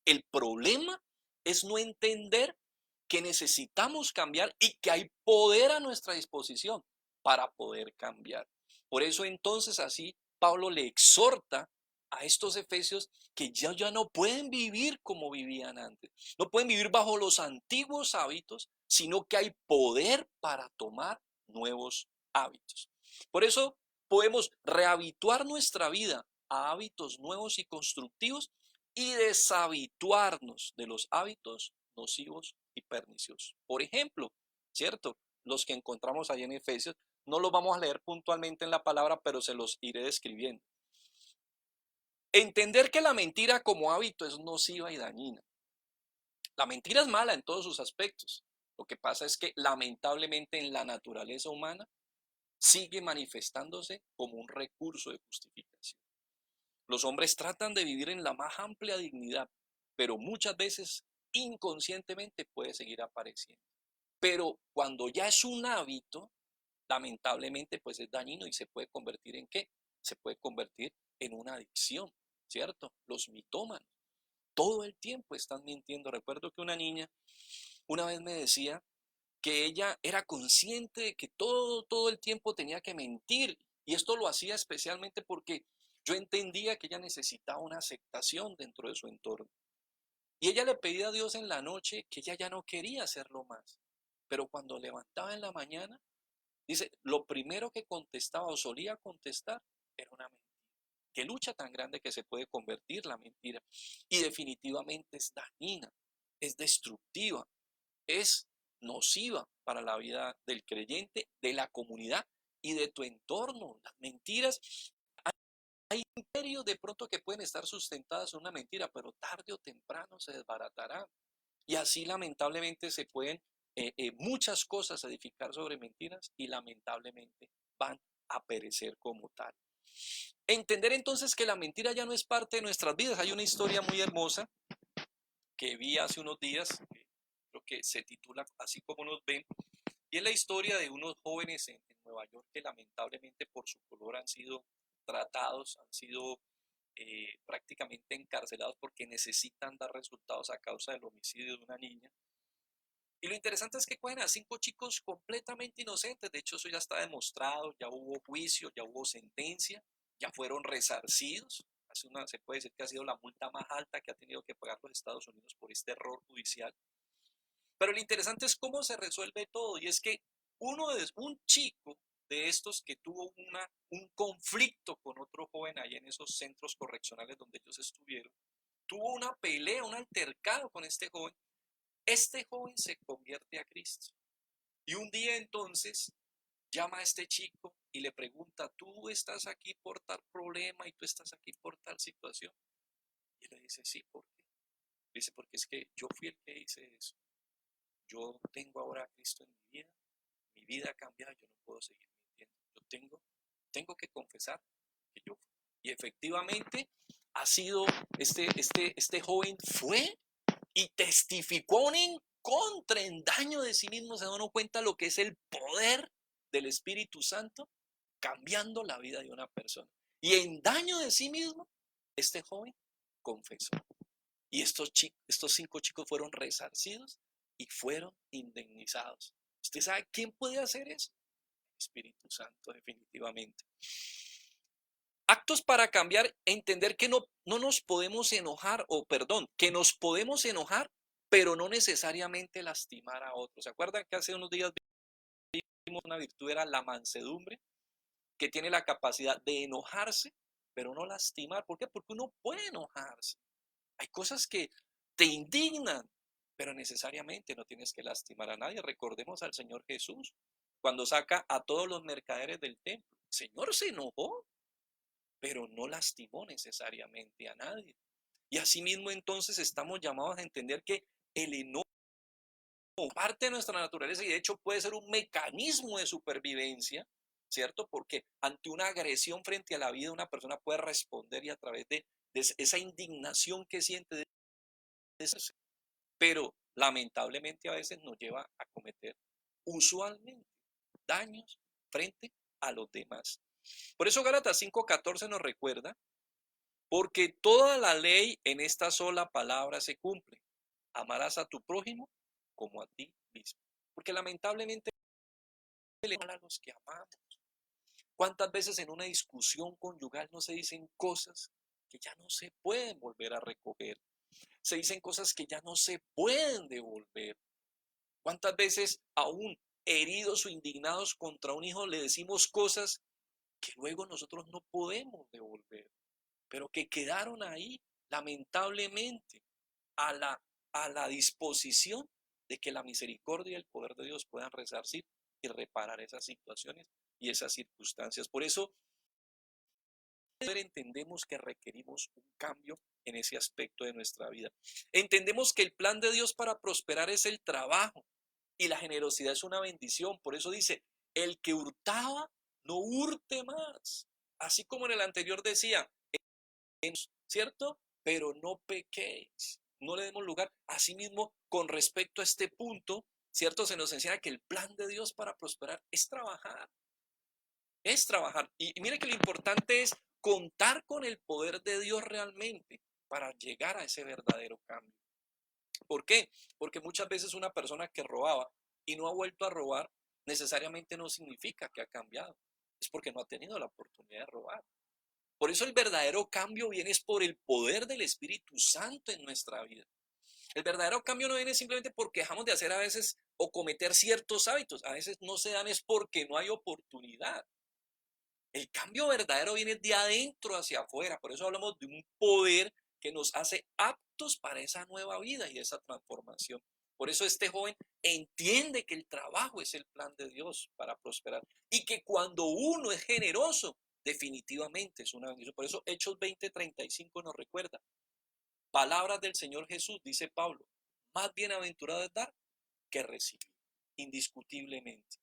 el problema es no entender que necesitamos cambiar y que hay poder a nuestra disposición para poder cambiar. Por eso entonces así Pablo le exhorta a estos efesios que ya no pueden vivir como vivían antes. No pueden vivir bajo los antiguos hábitos, sino que hay poder para tomar nuevos hábitos. Por eso podemos rehabituar nuestra vida a hábitos nuevos y constructivos y deshabituarnos de los hábitos nocivos y perniciosos. Por ejemplo, ¿cierto? Los que encontramos ahí en Efesios, no los vamos a leer puntualmente en la palabra, pero se los iré describiendo. Entender que la mentira como hábito es nociva y dañina. La mentira es mala en todos sus aspectos. Lo que pasa es que lamentablemente en la naturaleza humana sigue manifestándose como un recurso de justificación. Los hombres tratan de vivir en la más amplia dignidad, pero muchas veces inconscientemente puede seguir apareciendo. Pero cuando ya es un hábito, lamentablemente pues es dañino y se puede convertir ¿en qué? Se puede convertir en una adicción, ¿cierto? Los mitómanos todo el tiempo están mintiendo. Recuerdo que una niña una vez me decía que ella era consciente de que todo el tiempo tenía que mentir. Y esto lo hacía especialmente porque yo entendía que ella necesitaba una aceptación dentro de su entorno. Y ella le pedía a Dios en la noche que ella ya no quería hacerlo más. Pero cuando levantaba en la mañana, dice, lo primero que contestaba o solía contestar era una mentira. Qué lucha tan grande que se puede convertir la mentira. Y definitivamente es dañina, es destructiva, es nociva para la vida del creyente, de la comunidad y de tu entorno. Las mentiras, hay imperios de pronto que pueden estar sustentadas en una mentira, pero tarde o temprano se desbaratarán. Y así lamentablemente se pueden muchas cosas edificar sobre mentiras y lamentablemente van a perecer como tal. Entender entonces que la mentira ya no es parte de nuestras vidas. Hay una historia muy hermosa que vi hace unos días, creo que se titula Así como nos ven, y es la historia de unos jóvenes en Nueva York que lamentablemente por su color han sido tratados, han sido prácticamente encarcelados porque necesitan dar resultados a causa del homicidio de una niña. Y lo interesante es que cogen a 5 chicos completamente inocentes. De hecho, eso ya está demostrado, ya hubo juicio, ya hubo sentencia, ya fueron resarcidos. Se puede decir que ha sido la multa más alta que ha tenido que pagar los Estados Unidos por este error judicial. Pero lo interesante es cómo se resuelve todo. Y es que un chico de estos que tuvo un conflicto con otro joven ahí en esos centros correccionales donde ellos estuvieron, tuvo una pelea, un altercado con este joven. Este joven se convierte a Cristo. Y un día entonces llama a este chico y le pregunta, ¿tú estás aquí por tal problema y tú estás aquí por tal situación? Y le dice, sí, ¿por qué? Dice, porque es que yo fui el que hice eso. Yo tengo ahora a Cristo en mi vida ha cambiado, yo no puedo seguir mintiendo. Tengo que confesar que yo fui. Y efectivamente ha sido, este joven fue y testificó en contra, en daño de sí mismo, se dan cuenta lo que es el poder del Espíritu Santo cambiando la vida de una persona. Y en daño de sí mismo, este joven confesó. Y estos 5 chicos fueron resarcidos y fueron indemnizados. ¿Usted sabe quién puede hacer eso? El Espíritu Santo, definitivamente. Actos para cambiar, entender que no nos podemos enojar, que nos podemos enojar, pero no necesariamente lastimar a otros. ¿Se acuerdan que hace unos días vimos una virtud, era la mansedumbre, que tiene la capacidad de enojarse, pero no lastimar? ¿Por qué? Porque uno puede enojarse. Hay cosas que te indignan, pero necesariamente no tienes que lastimar a nadie. Recordemos al Señor Jesús, cuando saca a todos los mercaderes del templo. El Señor se enojó, pero no lastimó necesariamente a nadie. Y asimismo entonces estamos llamados a entender que el enojo es parte de nuestra naturaleza y de hecho puede ser un mecanismo de supervivencia, ¿cierto? Porque ante una agresión frente a la vida una persona puede responder y a través de esa indignación que siente, pero lamentablemente a veces nos lleva a cometer usualmente daños frente a los demás. Por eso Gálatas 5:14 nos recuerda, porque toda la ley en esta sola palabra se cumple: amarás a tu prójimo como a ti mismo. Porque lamentablemente le mal a los que amamos. ¿Cuántas veces en una discusión conyugal no se dicen cosas que ya no se pueden volver a recoger? Se dicen cosas que ya no se pueden devolver. ¿Cuántas veces aún heridos o indignados contra un hijo le decimos cosas que luego nosotros no podemos devolver, pero que quedaron ahí lamentablemente a la disposición de que la misericordia y el poder de Dios puedan resarcir y reparar esas situaciones y esas circunstancias? Por eso entendemos que requerimos un cambio en ese aspecto de nuestra vida. Entendemos que el plan de Dios para prosperar es el trabajo y la generosidad es una bendición. Por eso dice, el que hurtaba, no hurte más. Así como en el anterior decía, ¿cierto? Pero no pequéis, no le demos lugar. Asimismo, con respecto a este punto, ¿cierto? Se nos enseña que el plan de Dios para prosperar es trabajar. Es trabajar. Y mire que lo importante es contar con el poder de Dios realmente para llegar a ese verdadero cambio. ¿Por qué? Porque muchas veces una persona que robaba y no ha vuelto a robar, necesariamente no significa que ha cambiado. Es porque no ha tenido la oportunidad de robar. Por eso el verdadero cambio viene es por el poder del Espíritu Santo en nuestra vida. El verdadero cambio no viene simplemente porque dejamos de hacer a veces o cometer ciertos hábitos. A veces no se dan es porque no hay oportunidad. El cambio verdadero viene de adentro hacia afuera. Por eso hablamos de un poder que nos hace aptos para esa nueva vida y esa transformación. Por eso este joven entiende que el trabajo es el plan de Dios para prosperar y que cuando uno es generoso, definitivamente es una bendición. Por eso Hechos 20:35 nos recuerda, palabras del Señor Jesús, dice Pablo, más bienaventurado es dar que recibir, indiscutiblemente.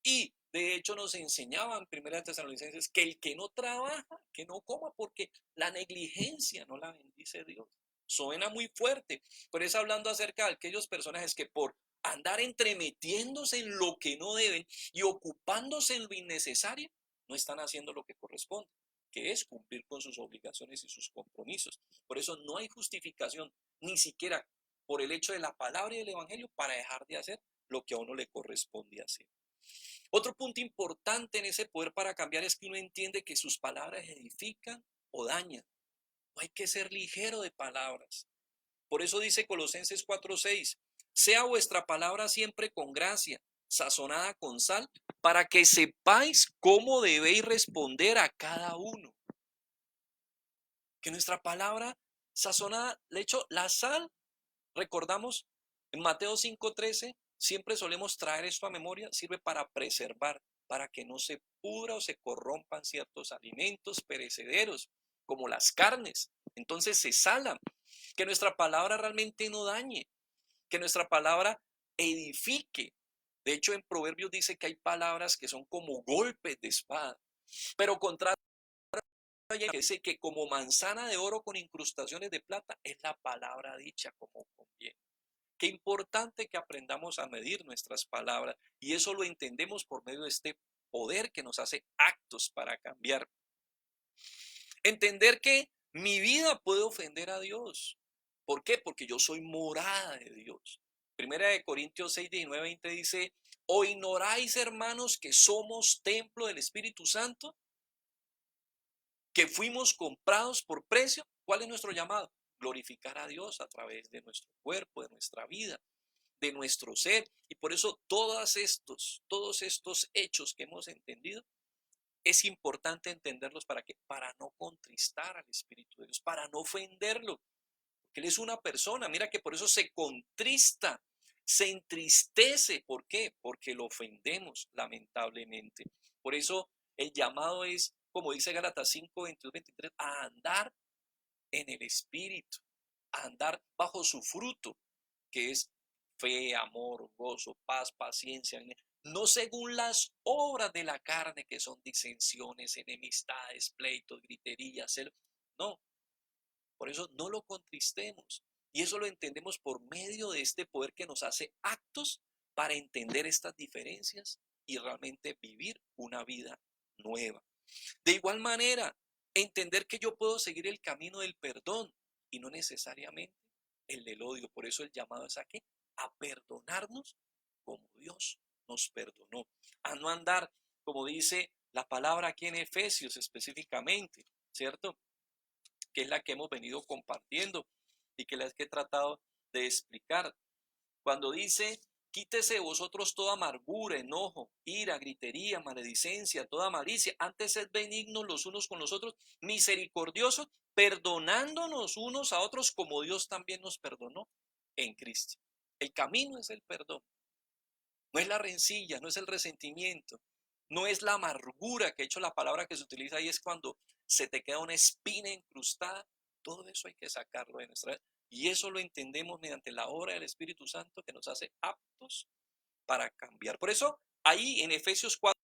Y de hecho nos enseñaban en 1 Tesalonicenses que el que no trabaja, que no coma, porque la negligencia no la bendice Dios. Suena muy fuerte, pero es hablando acerca de aquellos personajes que por andar entremetiéndose en lo que no deben y ocupándose en lo innecesario, no están haciendo lo que corresponde, que es cumplir con sus obligaciones y sus compromisos. Por eso no hay justificación, ni siquiera por el hecho de la palabra y del evangelio, para dejar de hacer lo que a uno le corresponde hacer. Otro punto importante en ese poder para cambiar es que uno entiende que sus palabras edifican o dañan. No hay que ser ligero de palabras. Por eso dice Colosenses 4:6, sea vuestra palabra siempre con gracia, sazonada con sal, para que sepáis cómo debéis responder a cada uno. Que nuestra palabra sazonada, de hecho, la sal, recordamos en Mateo 5:13, siempre solemos traer esto a memoria, sirve para preservar, para que no se pudra o se corrompan ciertos alimentos perecederos, como las carnes. Entonces se salan. que nuestra palabra realmente no dañe, que nuestra palabra edifique. De hecho, en Proverbios dice que hay palabras que son como golpes de espada, pero contrario que dice que como manzana de oro con incrustaciones de plata es la palabra dicha como conviene. Qué importante que aprendamos a medir nuestras palabras y eso lo entendemos por medio de este poder que nos hace actos para cambiar. Entender que mi vida puede ofender a Dios. ¿Por qué? Porque yo soy morada de Dios. Primera de Corintios 6, 19, 20 dice, ¿o ignoráis, hermanos, que somos templo del Espíritu Santo? Que fuimos comprados por precio. ¿Cuál es nuestro llamado? Glorificar a Dios a través de nuestro cuerpo, de nuestra vida, de nuestro ser. Y por eso todos estos hechos que hemos entendido, es importante entenderlos para que, para no contristar al Espíritu de Dios, para no ofenderlo. Porque Él es una persona, mira que por eso se contrista, se entristece. ¿Por qué? Porque lo ofendemos, lamentablemente. Por eso el llamado es, como dice Gálatas 5, 22, 23, a andar en el Espíritu, a andar bajo su fruto, que es fe, amor, gozo, paz, paciencia, no según las obras de la carne, que son disensiones, enemistades, pleitos, griterías, celos. No, por eso no lo contristemos. Y eso lo entendemos por medio de este poder que nos hace actos para entender estas diferencias y realmente vivir una vida nueva. De igual manera, entender que yo puedo seguir el camino del perdón y no necesariamente el del odio. Por eso el llamado es a qué? A perdonarnos como Dios nos perdonó. A no andar, como dice la palabra aquí en Efesios específicamente, ¿cierto? Que es la que hemos venido compartiendo y que la que he tratado de explicar. Cuando dice, quítese de vosotros toda amargura, enojo, ira, gritería, maledicencia, toda malicia. Antes sed benignos los unos con los otros, misericordiosos, perdonándonos unos a otros como Dios también nos perdonó en Cristo. El camino es el perdón. No es la rencilla, no es el resentimiento, no es la amargura, que de hecho la palabra que se utiliza ahí es cuando se te queda una espina incrustada. Todo eso hay que sacarlo de nuestra vida. Y eso lo entendemos mediante la obra del Espíritu Santo que nos hace aptos para cambiar. Por eso, ahí en Efesios 4,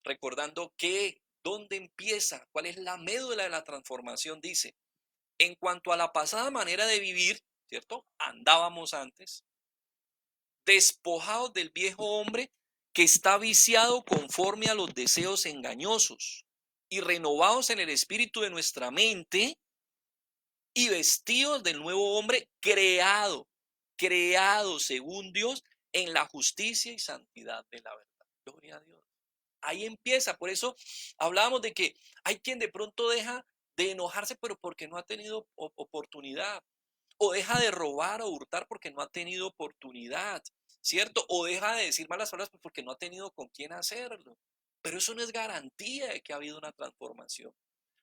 recordando que dónde empieza, cuál es la médula de la transformación, dice, en cuanto a la pasada manera de vivir, ¿cierto? Andábamos antes, despojados del viejo hombre que está viciado conforme a los deseos engañosos y renovados en el espíritu de nuestra mente y vestidos del nuevo hombre creado según Dios en la justicia y santidad de la verdad. Gloria a Dios. Ahí empieza. Por eso hablábamos de que hay quien de pronto deja de enojarse, pero porque no ha tenido oportunidad. O deja de robar o hurtar porque no ha tenido oportunidad, ¿cierto? O deja de decir malas palabras porque no ha tenido con quién hacerlo. Pero eso no es garantía de que ha habido una transformación.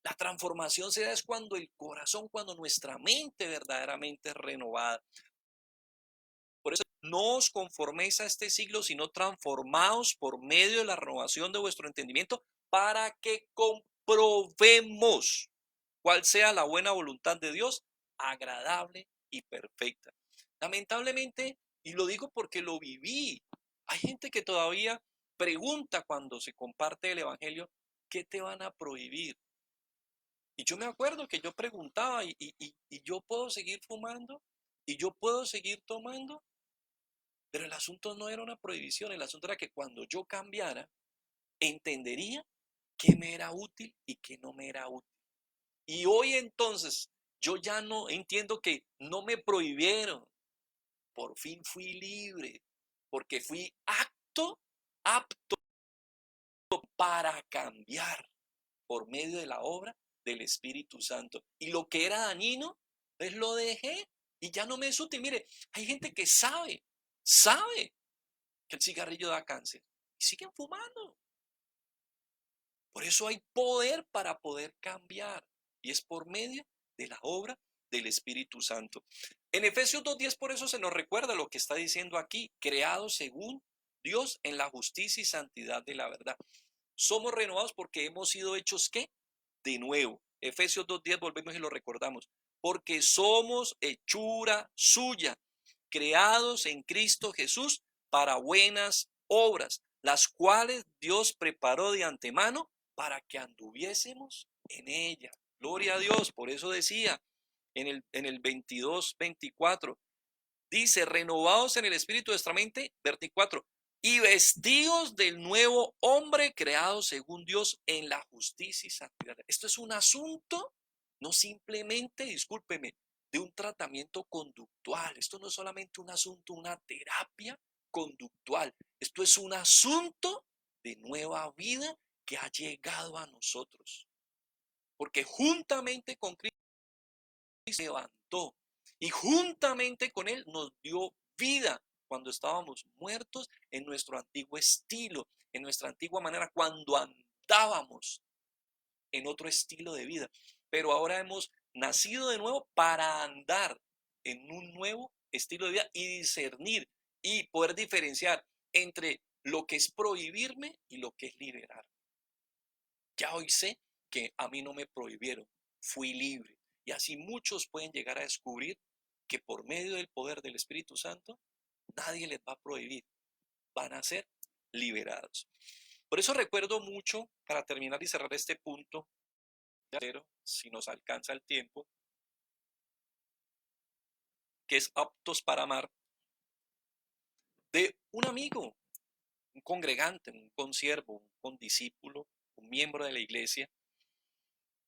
La transformación se da es cuando el corazón, cuando nuestra mente verdaderamente es renovada. Por eso no os conforméis a este siglo, sino transformaos por medio de la renovación de vuestro entendimiento para que comprobemos cuál sea la buena voluntad de Dios, agradable y perfecta. Lamentablemente, y lo digo porque lo viví, hay gente que todavía pregunta cuando se comparte el evangelio, ¿qué te van a prohibir? Y yo me acuerdo que yo preguntaba, ¿y yo puedo seguir fumando? ¿Y yo puedo seguir tomando? Pero el asunto no era una prohibición, el asunto era que cuando yo cambiara, entendería qué me era útil y qué no me era útil. Y hoy entonces, yo ya no entiendo que no me prohibieron. Por fin fui libre, porque fui apto para cambiar por medio de la obra del Espíritu Santo. Y lo que era dañino, pues lo dejé y ya no me es útil. Mire, hay gente que sabe que el cigarrillo da cáncer y siguen fumando. Por eso hay poder para poder cambiar y es por medio de la obra del Espíritu Santo. En Efesios 2:10 por eso se nos recuerda lo que está diciendo aquí, creados según Dios en la justicia y santidad de la verdad. Somos renovados porque hemos sido hechos ¿qué? De nuevo. Efesios 2:10, volvemos y lo recordamos. Porque somos hechura suya, creados en Cristo Jesús para buenas obras, las cuales Dios preparó de antemano para que anduviésemos en ella. Gloria a Dios. Por eso decía en el 22:24, dice, renovados en el espíritu de vuestra mente, 24, y vestidos del nuevo hombre creado según Dios en la justicia y santidad. Esto es un asunto, no simplemente, discúlpeme, de un tratamiento conductual. Esto no es solamente un asunto, una terapia conductual. Esto es un asunto de nueva vida que ha llegado a nosotros. Porque juntamente con Cristo se levantó y juntamente con Él nos dio vida cuando estábamos muertos en nuestro antiguo estilo, en nuestra antigua manera, cuando andábamos en otro estilo de vida. Pero ahora hemos nacido de nuevo para andar en un nuevo estilo de vida y discernir y poder diferenciar entre lo que es prohibirme y lo que es liberar. Ya hoy sé que a mí no me prohibieron, fui libre. Y así muchos pueden llegar a descubrir que por medio del poder del Espíritu Santo, nadie les va a prohibir, van a ser liberados. Por eso recuerdo mucho, para terminar y cerrar este punto, si nos alcanza el tiempo, que es aptos para amar, de un amigo, un congregante, un consiervo, un condiscípulo, un miembro de la iglesia,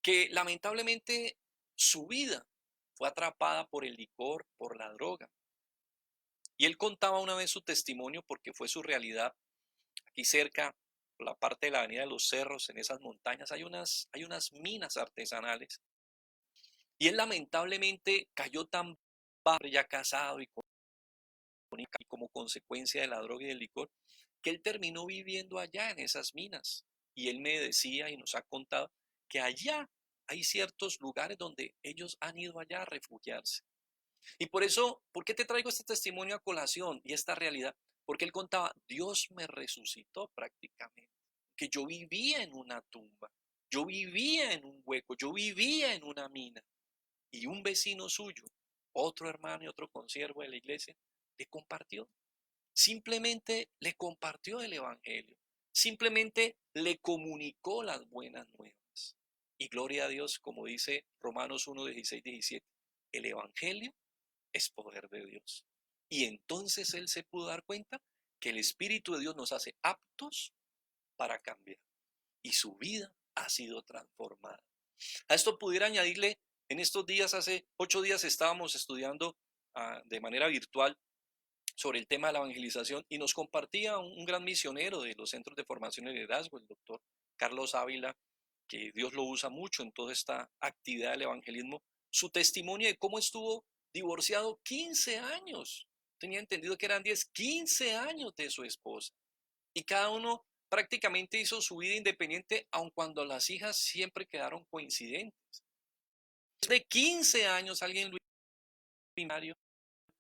que lamentablemente su vida fue atrapada por el licor, por la droga. Y él contaba una vez su testimonio porque fue su realidad. Aquí cerca, por la parte de la avenida de los Cerros, en esas montañas, hay unas minas artesanales. Y él lamentablemente cayó tan bajo, ya casado y como consecuencia de la droga y del licor, que él terminó viviendo allá en esas minas. Y él me decía y nos ha contado que allá hay ciertos lugares donde ellos han ido allá a refugiarse. Y por eso, ¿por qué te traigo este testimonio a colación y esta realidad? Porque él contaba, Dios me resucitó prácticamente, que yo vivía en una tumba, yo vivía en un hueco, yo vivía en una mina. Y un vecino suyo, otro hermano y otro consiervo de la iglesia, le compartió. Simplemente le compartió el evangelio. Simplemente le comunicó las buenas nuevas. Y gloria a Dios, como dice Romanos 1, 16, 17, el evangelio es poder de Dios. Y entonces él se pudo dar cuenta que el Espíritu de Dios nos hace aptos para cambiar. Y su vida ha sido transformada. A esto pudiera añadirle, en estos días, hace 8 días estábamos estudiando de manera virtual sobre el tema de la evangelización y nos compartía un gran misionero de los centros de formación y liderazgo, el doctor Carlos Ávila, que Dios lo usa mucho en toda esta actividad del evangelismo, su testimonio de cómo estuvo divorciado 15 años. Tenía entendido que eran 10, 15 años de su esposa. Y cada uno prácticamente hizo su vida independiente, aun cuando las hijas siempre quedaron coincidentes. Desde 15 años alguien lo primario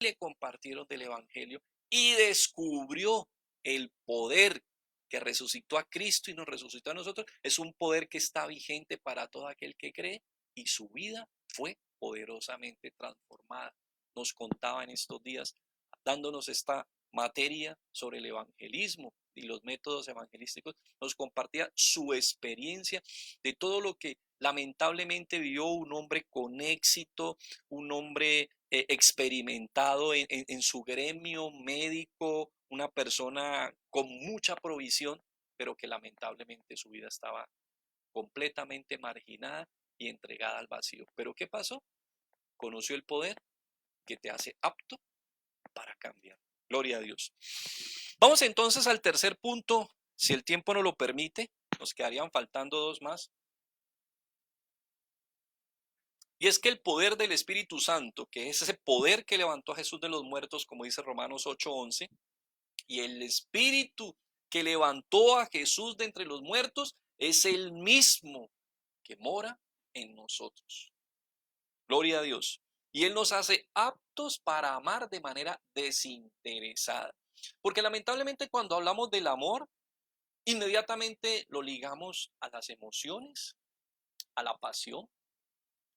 le compartieron del evangelio y descubrió el poder que resucitó a Cristo y nos resucitó a nosotros. Es un poder que está vigente para todo aquel que cree y su vida fue poderosamente transformada. Nos contaba en estos días, dándonos esta materia sobre el evangelismo y los métodos evangelísticos, nos compartía su experiencia de todo lo que lamentablemente vivió un hombre con éxito, un hombre experimentado en su gremio médico, una persona con mucha provisión, pero que lamentablemente su vida estaba completamente marginada y entregada al vacío. ¿Pero qué pasó? Conoció el poder que te hace apto para cambiar. Gloria a Dios. Vamos entonces al tercer punto, si el tiempo no lo permite, nos quedarían faltando 2 más. Y es que el poder del Espíritu Santo, que es ese poder que levantó a Jesús de los muertos, como dice Romanos 8:11, y el Espíritu que levantó a Jesús de entre los muertos, es el mismo que mora en nosotros. Gloria a Dios. Y Él nos hace aptos para amar de manera desinteresada. Porque lamentablemente cuando hablamos del amor, inmediatamente lo ligamos a las emociones, a la pasión,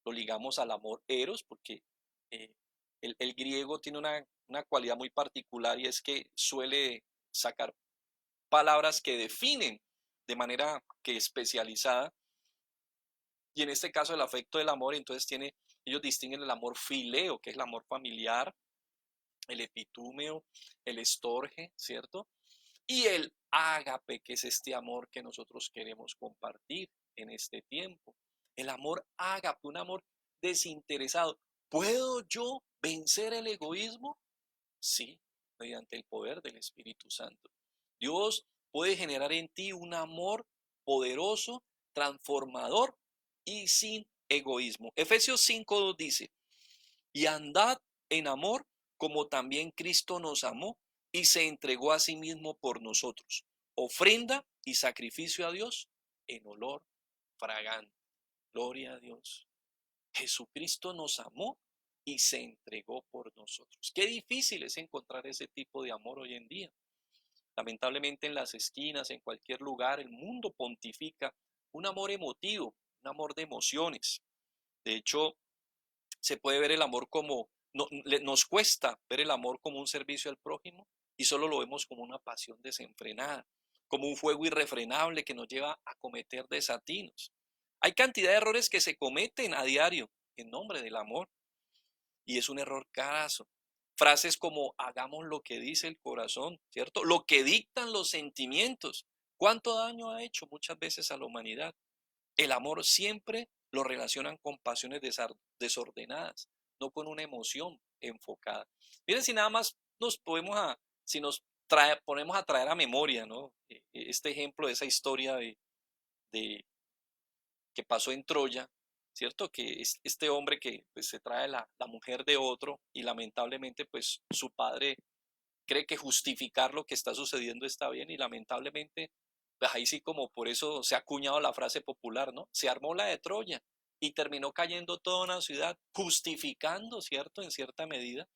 lo ligamos al amor eros, porque eh, el griego tiene una cualidad muy particular y es que suele sacar palabras que definen de manera que especializada, y en este caso el afecto del amor, entonces ellos distinguen el amor fileo, que es el amor familiar, el epitúmeo, el estorge, ¿cierto? Y el ágape, que es este amor que nosotros queremos compartir en este tiempo. El amor ágape, un amor desinteresado. ¿Puedo yo vencer el egoísmo? Sí, mediante el poder del Espíritu Santo. Dios puede generar en ti un amor poderoso, transformador y sin egoísmo. Efesios 5:2 dice, y andad en amor como también Cristo nos amó y se entregó a sí mismo por nosotros, ofrenda y sacrificio a Dios en olor fragante. Gloria a Dios. Jesucristo nos amó y se entregó por nosotros. Qué difícil es encontrar ese tipo de amor hoy en día. Lamentablemente en las esquinas, en cualquier lugar, el mundo pontifica un amor emotivo, un amor de emociones. De hecho, se puede ver el amor como, nos cuesta ver el amor como un servicio al prójimo y solo lo vemos como una pasión desenfrenada, como un fuego irrefrenable que nos lleva a cometer desatinos. Hay cantidad de errores que se cometen a diario en nombre del amor y es un error carazo. Frases como hagamos lo que dice el corazón, ¿cierto? Lo que dictan los sentimientos. ¿Cuánto daño ha hecho muchas veces a la humanidad? El amor siempre lo relacionan con pasiones desordenadas, no con una emoción enfocada. Miren, si nada más si nos ponemos a traer a memoria, ¿no? Este ejemplo de esa historia de que pasó en Troya, ¿cierto? Que es este hombre que pues, se trae la mujer de otro y lamentablemente pues su padre cree que justificar lo que está sucediendo está bien y lamentablemente, pues ahí sí como por eso se ha acuñado la frase popular, ¿no? Se armó la de Troya y terminó cayendo toda una ciudad justificando, ¿cierto? En cierta medida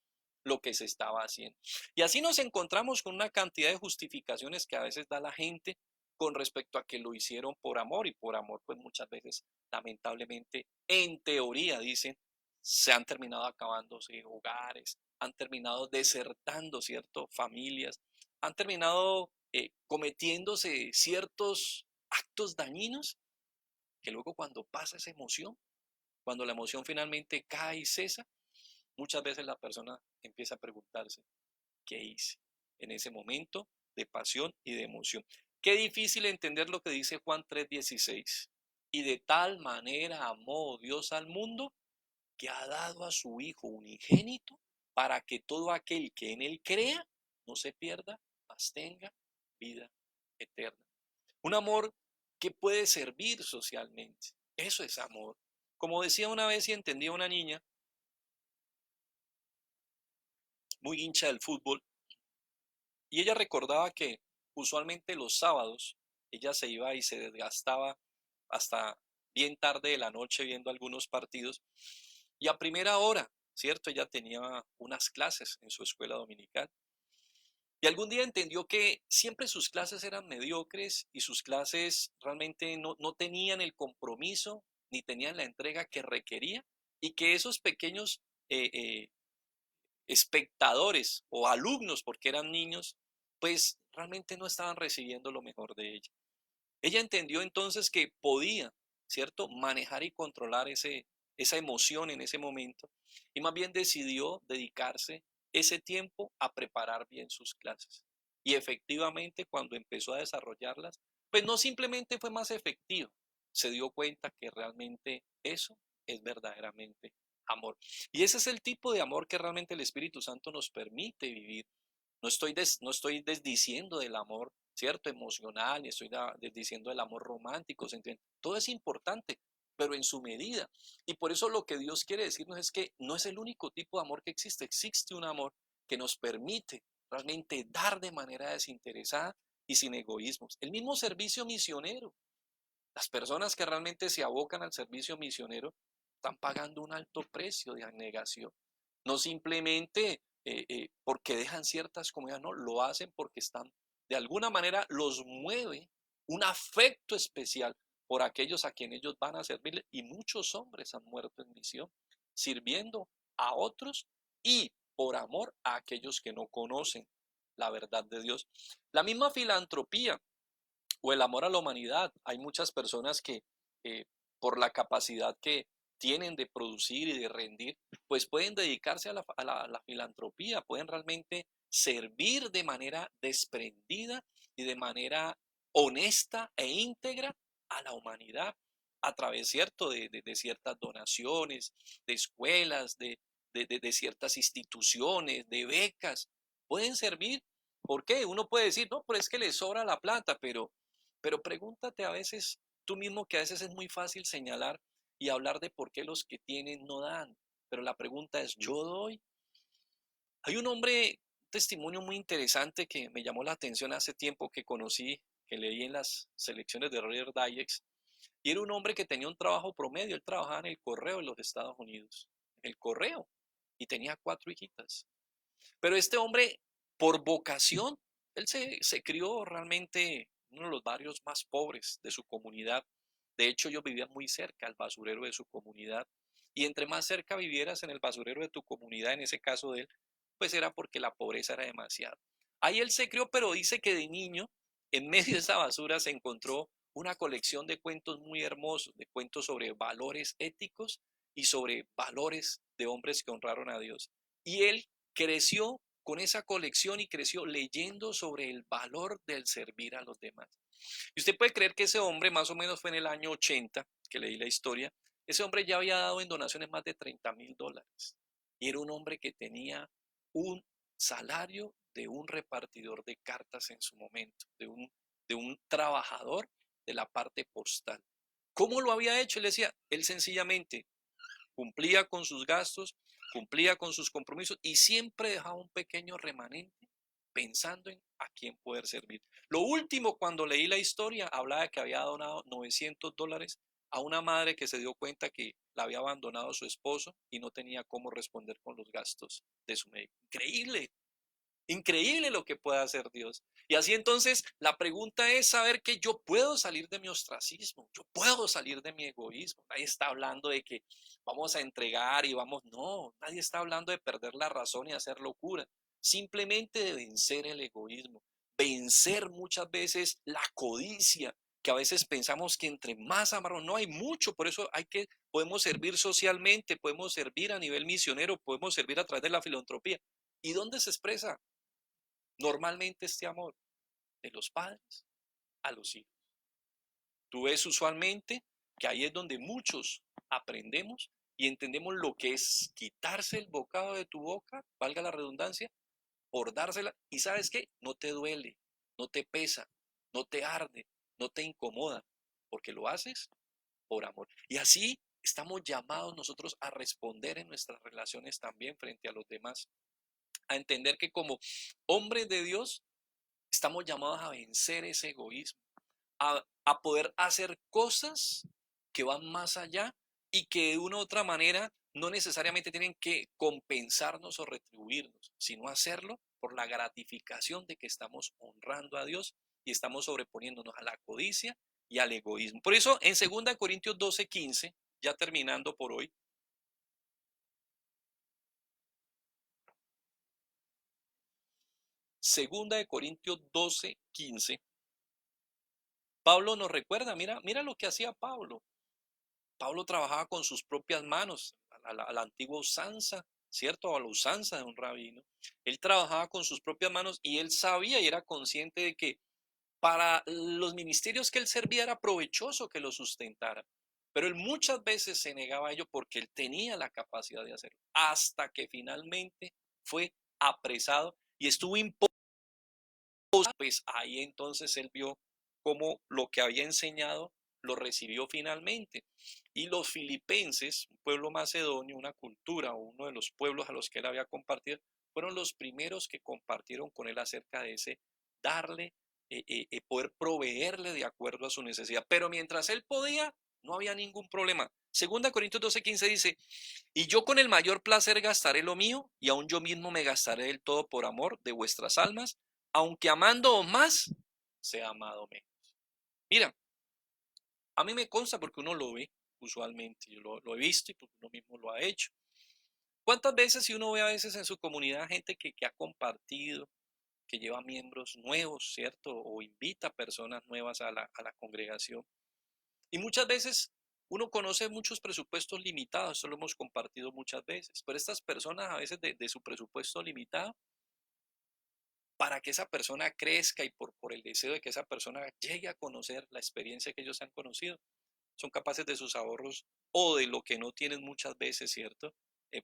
lo que se estaba haciendo. Y así nos encontramos con una cantidad de justificaciones que a veces da la gente con respecto a que lo hicieron por amor y por amor pues muchas veces lamentablemente en teoría dicen se han terminado acabándose hogares, han terminado desertando, ¿cierto? Familias, han terminado cometiéndose ciertos actos dañinos que luego cuando pasa esa emoción, cuando la emoción finalmente cae y cesa, muchas veces la persona empieza a preguntarse, ¿qué hice en ese momento de pasión y de emoción? Qué difícil entender lo que dice Juan 3:16. Y de tal manera amó Dios al mundo que ha dado a su Hijo unigénito para que todo aquel que en él crea no se pierda, mas tenga vida eterna. Un amor que puede servir socialmente. Eso es amor. Como decía una vez y entendía una niña muy hincha del fútbol, y ella recordaba que usualmente los sábados ella se iba y se desgastaba hasta bien tarde de la noche viendo algunos partidos. Y a primera hora, ¿cierto? Ella tenía unas clases en su escuela dominical. Y algún día entendió que siempre sus clases eran mediocres y sus clases realmente no tenían el compromiso ni tenían la entrega que requería y que esos pequeños espectadores o alumnos, porque eran niños, pues realmente no estaban recibiendo lo mejor de ella. Ella entendió entonces que podía, ¿cierto?, manejar y controlar esa emoción en ese momento y más bien decidió dedicarse ese tiempo a preparar bien sus clases. Y efectivamente cuando empezó a desarrollarlas, pues no simplemente fue más efectivo, se dio cuenta que realmente eso es verdaderamente amor. Y ese es el tipo de amor que realmente el Espíritu Santo nos permite vivir. No estoy desdiciendo del amor, ¿cierto? Emocional, y estoy desdiciendo del amor romántico, sentimental. Todo es importante, pero en su medida. Y por eso lo que Dios quiere decirnos es que no es el único tipo de amor que existe. Existe un amor que nos permite realmente dar de manera desinteresada y sin egoísmos. El mismo servicio misionero. Las personas que realmente se abocan al servicio misionero están pagando un alto precio de abnegación. No simplemente porque dejan ciertas comunidades, no, lo hacen porque están, de alguna manera los mueve un afecto especial por aquellos a quienes ellos van a servirle. Y muchos hombres han muerto en misión, sirviendo a otros y por amor a aquellos que no conocen la verdad de Dios. La misma filantropía o el amor a la humanidad. Hay muchas personas que eh, por la capacidad que tienen de producir y de rendir, pues pueden dedicarse a la filantropía, pueden realmente servir de manera desprendida y de manera honesta e íntegra a la humanidad a través, ¿cierto?, de ciertas donaciones, de escuelas, de ciertas instituciones, de becas. Pueden servir. ¿Por qué? Uno puede decir, no, pero es que les sobra la plata, pero pregúntate a veces tú mismo, que a veces es muy fácil señalar y hablar de por qué los que tienen no dan. Pero la pregunta es, ¿yo doy? Hay un hombre, un testimonio muy interesante que me llamó la atención hace tiempo, que conocí, que leí en las selecciones de Roger Dykes, y era un hombre que tenía un trabajo promedio. Él trabajaba en el correo de los Estados Unidos, en el correo, y tenía 4 hijitas. Pero este hombre, por vocación, él se crió realmente en uno de los barrios más pobres de su comunidad. De hecho, yo vivía muy cerca al basurero de su comunidad. Y entre más cerca vivieras en el basurero de tu comunidad, en ese caso de él, pues era porque la pobreza era demasiada. Ahí él se crió, pero dice que de niño, en medio de esa basura, se encontró una colección de cuentos muy hermosos, de cuentos sobre valores éticos y sobre valores de hombres que honraron a Dios. Y él creció con esa colección y creció leyendo sobre el valor del servir a los demás. Y usted puede creer que ese hombre, más o menos fue en el año 80, que leí la historia, ese hombre ya había dado en donaciones más de $30,000. Y era un hombre que tenía un salario de un repartidor de cartas en su momento, de un trabajador de la parte postal. ¿Cómo lo había hecho? Él decía, él sencillamente cumplía con sus gastos, cumplía con sus compromisos y siempre dejaba un pequeño remanente pensando en a quién poder servir. Lo último, cuando leí la historia, hablaba de que había donado $900 a una madre que se dio cuenta que la había abandonado su esposo y no tenía cómo responder con los gastos de su médico. Increíble. Increíble lo que puede hacer Dios. Y así entonces la pregunta es saber que yo puedo salir de mi ostracismo, yo puedo salir de mi egoísmo. Nadie está hablando de que vamos a entregar y vamos, no, nadie está hablando de perder la razón y hacer locura, simplemente de vencer el egoísmo, vencer muchas veces la codicia, que a veces pensamos que entre más amarnos, no hay mucho, por eso podemos servir socialmente, podemos servir a nivel misionero, podemos servir a través de la filantropía. ¿Y dónde se expresa normalmente este amor? De los padres a los hijos. Tú ves usualmente que ahí es donde muchos aprendemos y entendemos lo que es quitarse el bocado de tu boca, valga la redundancia, por dársela. Y sabes qué, no te duele, no te pesa, no te arde, no te incomoda, porque lo haces por amor. Y así estamos llamados nosotros a responder en nuestras relaciones también frente a los demás, a entender que como hombres de Dios estamos llamados a vencer ese egoísmo, a poder hacer cosas que van más allá y que de una u otra manera no necesariamente tienen que compensarnos o retribuirnos, sino hacerlo por la gratificación de que estamos honrando a Dios y estamos sobreponiéndonos a la codicia y al egoísmo. Por eso en 2 Corintios 12:15, ya terminando por hoy, 2 Corintios 12:15, Pablo nos recuerda, mira lo que hacía Pablo. Pablo trabajaba con sus propias manos, a la antigua usanza, ¿cierto? A la usanza de un rabino. Él trabajaba con sus propias manos y él sabía y era consciente de que para los ministerios que él servía era provechoso que lo sustentara. Pero él muchas veces se negaba a ello porque él tenía la capacidad de hacerlo, hasta que finalmente fue apresado y estuvo impuesto. Pues ahí entonces él vio cómo lo que había enseñado lo recibió finalmente. Y los filipenses, un pueblo macedonio, una cultura o uno de los pueblos a los que él había compartido, fueron los primeros que compartieron con él acerca de ese darle, poder proveerle de acuerdo a su necesidad. Pero mientras él podía, no había ningún problema. 2 Corintios 12:15 dice, y yo con el mayor placer gastaré lo mío, y aun yo mismo me gastaré del todo por amor de vuestras almas, aunque amando más, sea amado menos. Mira, A mí me consta porque uno lo ve usualmente, yo lo he visto y porque uno mismo lo ha hecho. ¿Cuántas veces si uno ve a veces en su comunidad gente que ha compartido, que lleva miembros nuevos, ¿cierto? O invita personas nuevas a la congregación. Y muchas veces uno conoce muchos presupuestos limitados, eso lo hemos compartido muchas veces, pero estas personas a veces de su presupuesto limitado, para que esa persona crezca y por el deseo de que esa persona llegue a conocer la experiencia que ellos han conocido, son capaces de sus ahorros o de lo que no tienen muchas veces, ¿cierto?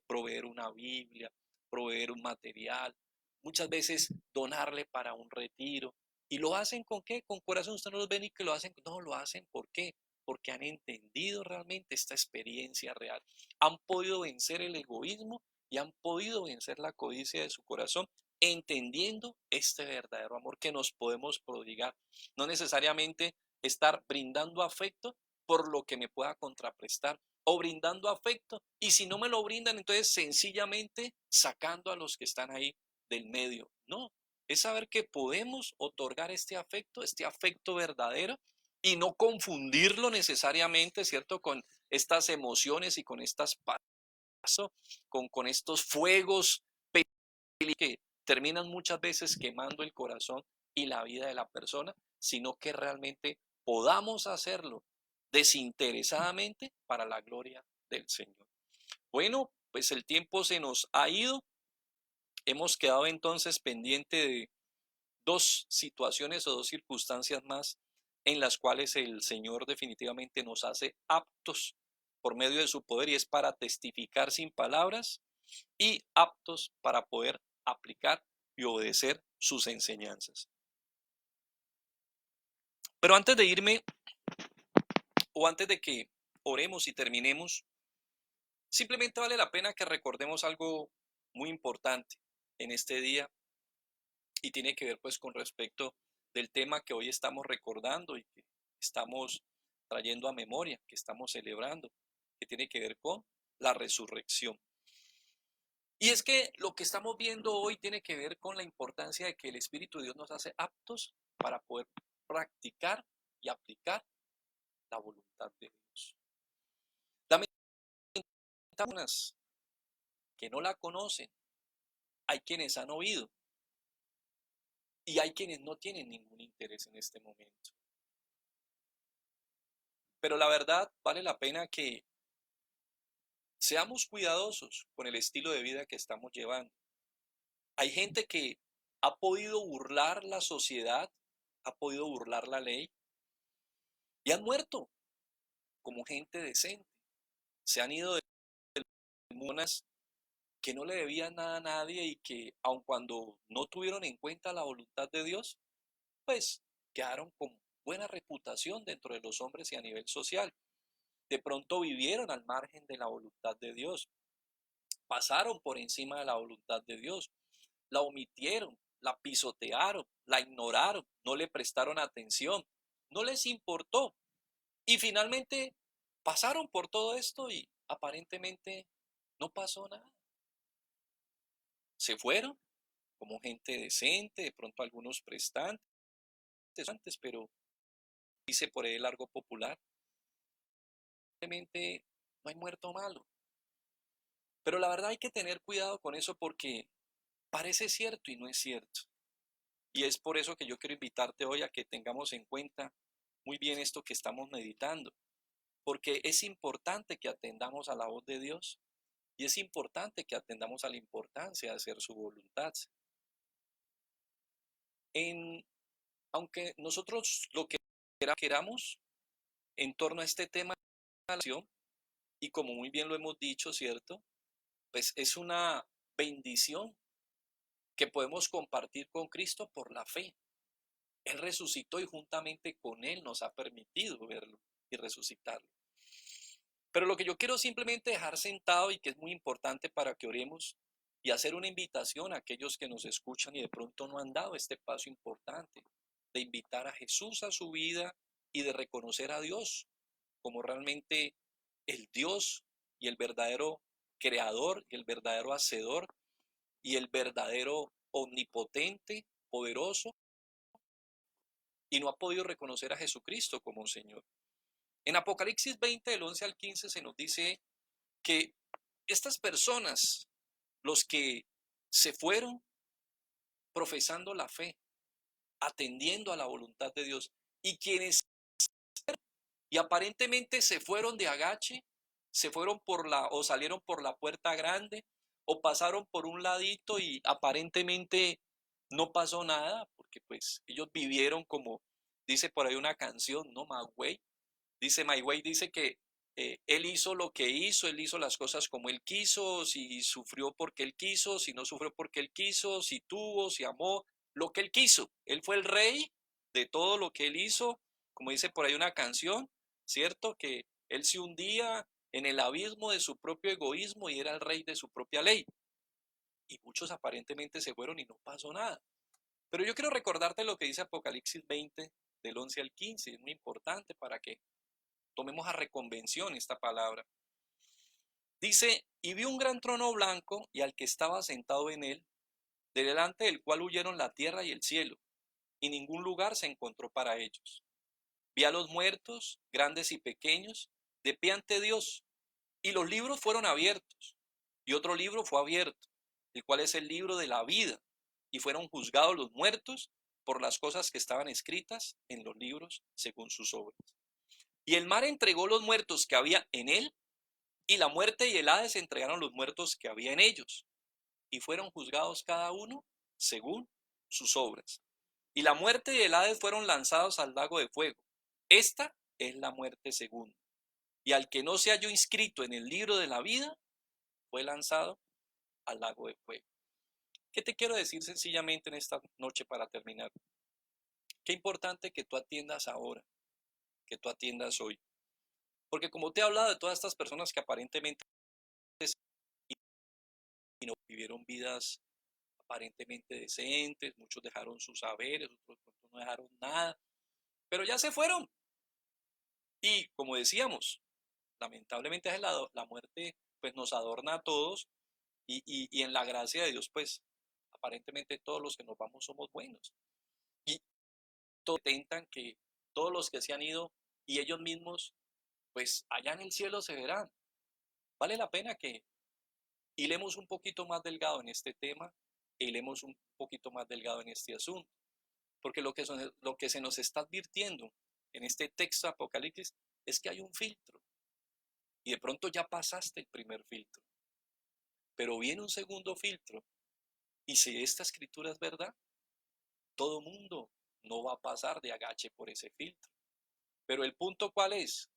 Proveer una Biblia, proveer un material, muchas veces donarle para un retiro. ¿Y lo hacen con qué? Con corazón. Usted no los ven y que lo hacen. No, lo hacen ¿por qué? Porque han entendido realmente esta experiencia real. Han podido vencer el egoísmo y han podido vencer la codicia de su corazón, entendiendo este verdadero amor que nos podemos prodigar. No necesariamente estar brindando afecto por lo que me pueda contraprestar o brindando afecto, y si no me lo brindan, entonces sencillamente sacando a los que están ahí del medio. No, es saber que podemos otorgar este afecto verdadero, y no confundirlo necesariamente, ¿cierto? Con estas emociones y con estas pasos, con estos fuegos que terminan muchas veces quemando el corazón y la vida de la persona, sino que realmente podamos hacerlo desinteresadamente para la gloria del Señor. Bueno, pues el tiempo se nos ha ido. Hemos quedado entonces pendiente de dos situaciones o dos circunstancias más en las cuales el Señor definitivamente nos hace aptos por medio de su poder, y es para testificar sin palabras y aptos para poder aplicar y obedecer sus enseñanzas. Pero antes de irme, o antes de que oremos y terminemos, simplemente vale la pena que recordemos algo muy importante en este día, y tiene que ver pues con respecto del tema que hoy estamos recordando y que estamos trayendo a memoria, que estamos celebrando, que tiene que ver con la resurrección. Y es que lo que estamos viendo hoy tiene que ver con la importancia de que el Espíritu de Dios nos hace aptos para poder practicar y aplicar la voluntad de Dios. Lamentablemente, personas que no la conocen, hay quienes han oído y hay quienes no tienen ningún interés en este momento. Pero la verdad vale la pena que seamos cuidadosos con el estilo de vida que estamos llevando. Hay gente que ha podido burlar la sociedad, ha podido burlar la ley y han muerto como gente decente. Se han ido de monas que no le debían nada a nadie y que, aun cuando no tuvieron en cuenta la voluntad de Dios, pues quedaron con buena reputación dentro de los hombres y a nivel social. De pronto vivieron al margen de la voluntad de Dios, pasaron por encima de la voluntad de Dios, la omitieron, la pisotearon, la ignoraron, no le prestaron atención, no les importó. Y finalmente pasaron por todo esto y aparentemente no pasó nada. Se fueron como gente decente, de pronto algunos prestantes, pero dice por ahí el largo popular, simplemente no hay muerto malo. Pero la verdad hay que tener cuidado con eso porque parece cierto y no es cierto. Y es por eso que yo quiero invitarte hoy a que tengamos en cuenta muy bien esto que estamos meditando, porque es importante que atendamos a la voz de Dios y es importante que atendamos a la importancia de hacer su voluntad. En, aunque nosotros lo que queramos en torno a este tema de la nación, y como muy bien lo hemos dicho, ¿cierto? Pues es una bendición que podemos compartir con Cristo por la fe. Él resucitó y juntamente con Él nos ha permitido verlo y resucitarlo. Pero lo que yo quiero simplemente dejar sentado y que es muy importante para que oremos y hacer una invitación a aquellos que nos escuchan y de pronto no han dado este paso importante de invitar a Jesús a su vida y de reconocer a Dios como realmente el Dios y el verdadero creador y el verdadero hacedor y el verdadero omnipotente, poderoso, y no ha podido reconocer a Jesucristo como un Señor. En Apocalipsis 20, del 11 al 15, se nos dice que estas personas, los que se fueron profesando la fe, atendiendo a la voluntad de Dios, y quienes y aparentemente se fueron de agache, se fueron o salieron por la puerta grande, o pasaron por un ladito y aparentemente no pasó nada, porque pues ellos vivieron como dice por ahí una canción, ¿no? My Way dice que él hizo lo que hizo, él hizo las cosas como él quiso, si sufrió porque él quiso, si no sufrió porque él quiso, si tuvo, si amó, lo que él quiso. Él fue el rey de todo lo que él hizo, como dice por ahí una canción, ¿cierto? Que él se hundía en el abismo de su propio egoísmo y era el rey de su propia ley. Y muchos aparentemente se fueron y no pasó nada. Pero yo quiero recordarte lo que dice Apocalipsis 20, del 11 al 15, es muy importante para que tomemos a reconvención esta palabra. Dice, y vi un gran trono blanco y al que estaba sentado en él, delante del cual huyeron la tierra y el cielo, y ningún lugar se encontró para ellos. Vi a los muertos, grandes y pequeños, de pie ante Dios, y los libros fueron abiertos, y otro libro fue abierto, el cual es el libro de la vida, y fueron juzgados los muertos por las cosas que estaban escritas en los libros según sus obras. Y el mar entregó los muertos que había en él, y la muerte y el Hades entregaron los muertos que había en ellos, y fueron juzgados cada uno según sus obras. Y la muerte y el Hades fueron lanzados al lago de fuego. Esta es la muerte segunda. Y al que no se halló inscrito en el libro de la vida, fue lanzado al lago de fuego. ¿Qué te quiero decir sencillamente en esta noche para terminar? Qué importante que tú atiendas ahora, que tú atiendas hoy. Porque como te he hablado de todas estas personas que aparentemente no vivieron vidas aparentemente decentes, muchos dejaron sus saberes, otros no dejaron nada, pero ya se fueron. Y como decíamos, lamentablemente la muerte pues nos adorna a todos y en la gracia de Dios pues aparentemente todos los que nos vamos somos buenos. Y todos intentan que todos los que se han ido y ellos mismos pues allá en el cielo se verán. Vale la pena que hilemos un poquito más delgado en este tema e hilemos un poquito más delgado en este asunto. Porque lo que se nos está advirtiendo en este texto de Apocalipsis es que hay un filtro. Y de pronto ya pasaste el primer filtro. Pero viene un segundo filtro. Y si esta escritura es verdad, todo mundo no va a pasar de agache por ese filtro. Pero el punto ¿cuál es?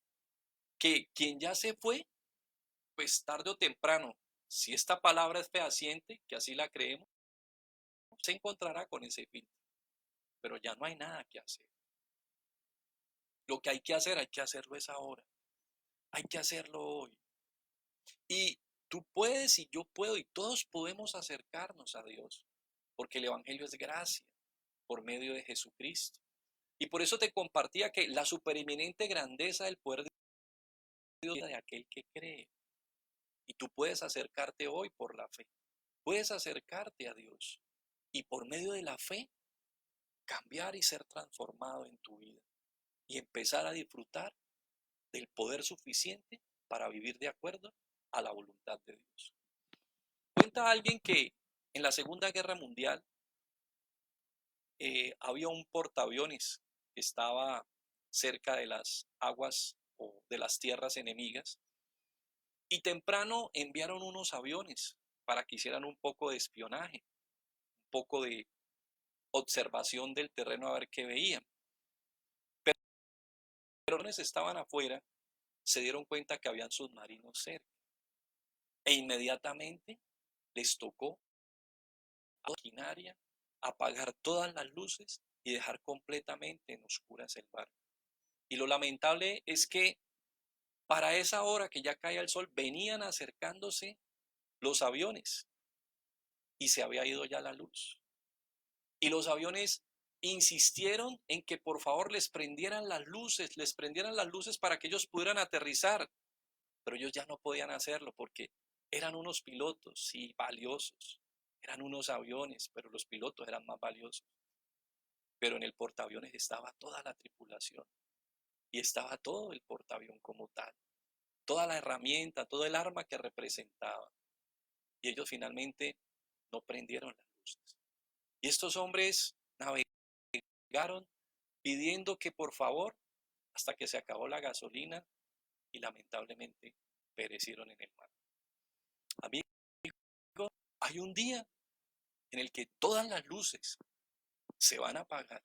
Que quien ya se fue, pues tarde o temprano, si esta palabra es fehaciente, que así la creemos, se encontrará con ese filtro. Pero ya no hay nada que hacer. Lo que hay que hacerlo es ahora. Hay que hacerlo hoy. Y tú puedes y yo puedo y todos podemos acercarnos a Dios, porque el Evangelio es gracia por medio de Jesucristo. Y por eso te compartía que la supereminente grandeza del poder de Dios es de aquel que cree. Y tú puedes acercarte hoy por la fe. Puedes acercarte a Dios y por medio de la fe cambiar y ser transformado en tu vida y empezar a disfrutar del poder suficiente para vivir de acuerdo a la voluntad de Dios. Cuenta alguien que en la Segunda Guerra Mundial había un portaaviones que estaba cerca de las aguas o de las tierras enemigas y temprano enviaron unos aviones para que hicieran un poco de espionaje, un poco de observación del terreno a ver qué veían. Pero los aviones estaban afuera, se dieron cuenta que habían submarinos cerca e inmediatamente les tocó a la maquinaria apagar todas las luces y dejar completamente en oscuras el barco. Y lo lamentable es que para esa hora que ya caía el sol, venían acercándose los aviones y se había ido ya la luz. Y los aviones insistieron en que por favor les prendieran las luces para que ellos pudieran aterrizar. Pero ellos ya no podían hacerlo porque eran unos pilotos, sí, valiosos. Eran unos aviones, pero los pilotos eran más valiosos. Pero en el portaaviones estaba toda la tripulación. y estaba todo el portaavión como tal, toda la herramienta, todo el arma que representaba. Y ellos finalmente no prendieron las luces. Y estos hombres navegaron pidiendo que por favor, hasta que se acabó la gasolina y lamentablemente perecieron en el mar. Amigo, hay un día en el que todas las luces se van a apagar.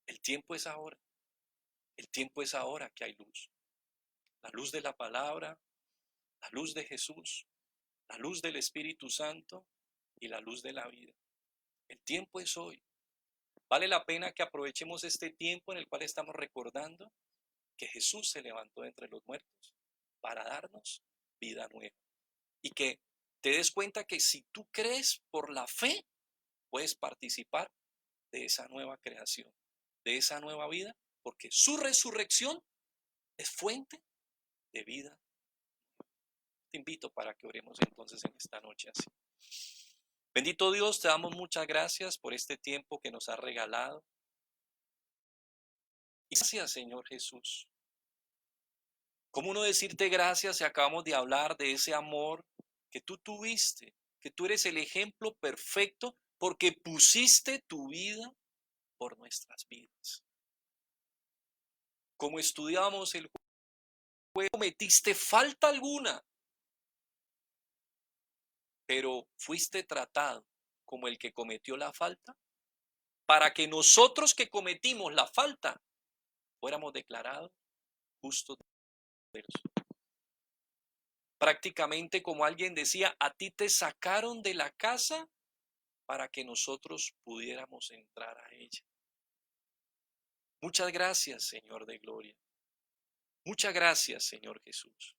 El tiempo es ahora. El tiempo es ahora que hay luz. La luz de la palabra, la luz de Jesús, la luz del Espíritu Santo y la luz de la vida. El tiempo es hoy. Vale la pena que aprovechemos este tiempo en el cual estamos recordando que Jesús se levantó entre los muertos para darnos vida nueva. Y que te des cuenta que si tú crees por la fe, puedes participar de esa nueva creación, de esa nueva vida, porque su resurrección es fuente de vida. Te invito para que oremos entonces en esta noche así. Bendito Dios, te damos muchas gracias por este tiempo que nos has regalado. Y gracias, Señor Jesús. ¿Cómo no decirte gracias si acabamos de hablar de ese amor que tú tuviste, que tú eres el ejemplo perfecto porque pusiste tu vida por nuestras vidas? Como estudiamos el juego, no cometiste falta alguna, pero fuiste tratado como el que cometió la falta para que nosotros que cometimos la falta fuéramos declarados justos de Dios. Prácticamente como alguien decía, a ti te sacaron de la casa para que nosotros pudiéramos entrar a ella. Muchas gracias, Señor de gloria. Muchas gracias, Señor Jesús.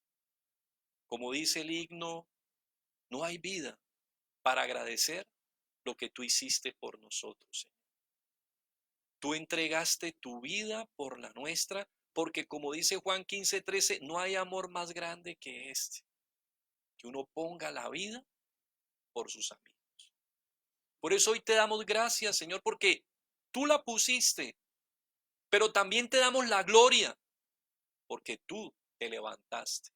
Como dice el himno, no hay vida para agradecer lo que tú hiciste por nosotros, Señor. Tú entregaste tu vida por la nuestra, porque como dice Juan 15:13, no hay amor más grande que este, que uno ponga la vida por sus amigos. Por eso hoy te damos gracias, Señor, porque tú la pusiste, pero también te damos la gloria, porque tú te levantaste.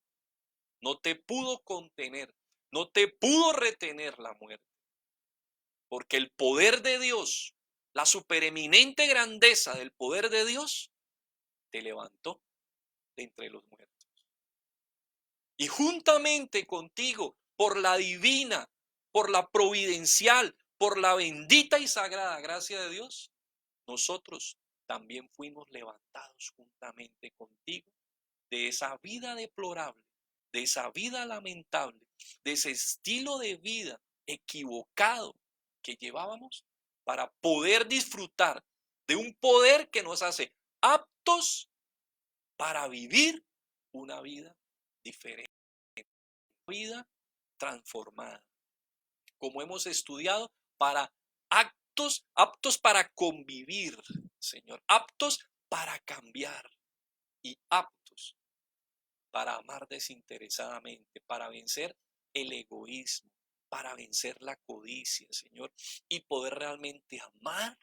No te pudo contener, no te pudo retener la muerte, porque el poder de Dios, la supereminente grandeza del poder de Dios, te levantó de entre los muertos. Y juntamente contigo, por la divina, por la providencial, por la bendita y sagrada gracia de Dios, nosotros también fuimos levantados juntamente contigo de esa vida deplorable, de esa vida lamentable, de ese estilo de vida equivocado que llevábamos para poder disfrutar de un poder que nos hace aptos para vivir una vida diferente, una vida transformada, como hemos estudiado, para aptos para convivir, Señor, aptos para cambiar y aptos para amar desinteresadamente, para vencer el egoísmo, para vencer la codicia, Señor, y poder realmente amar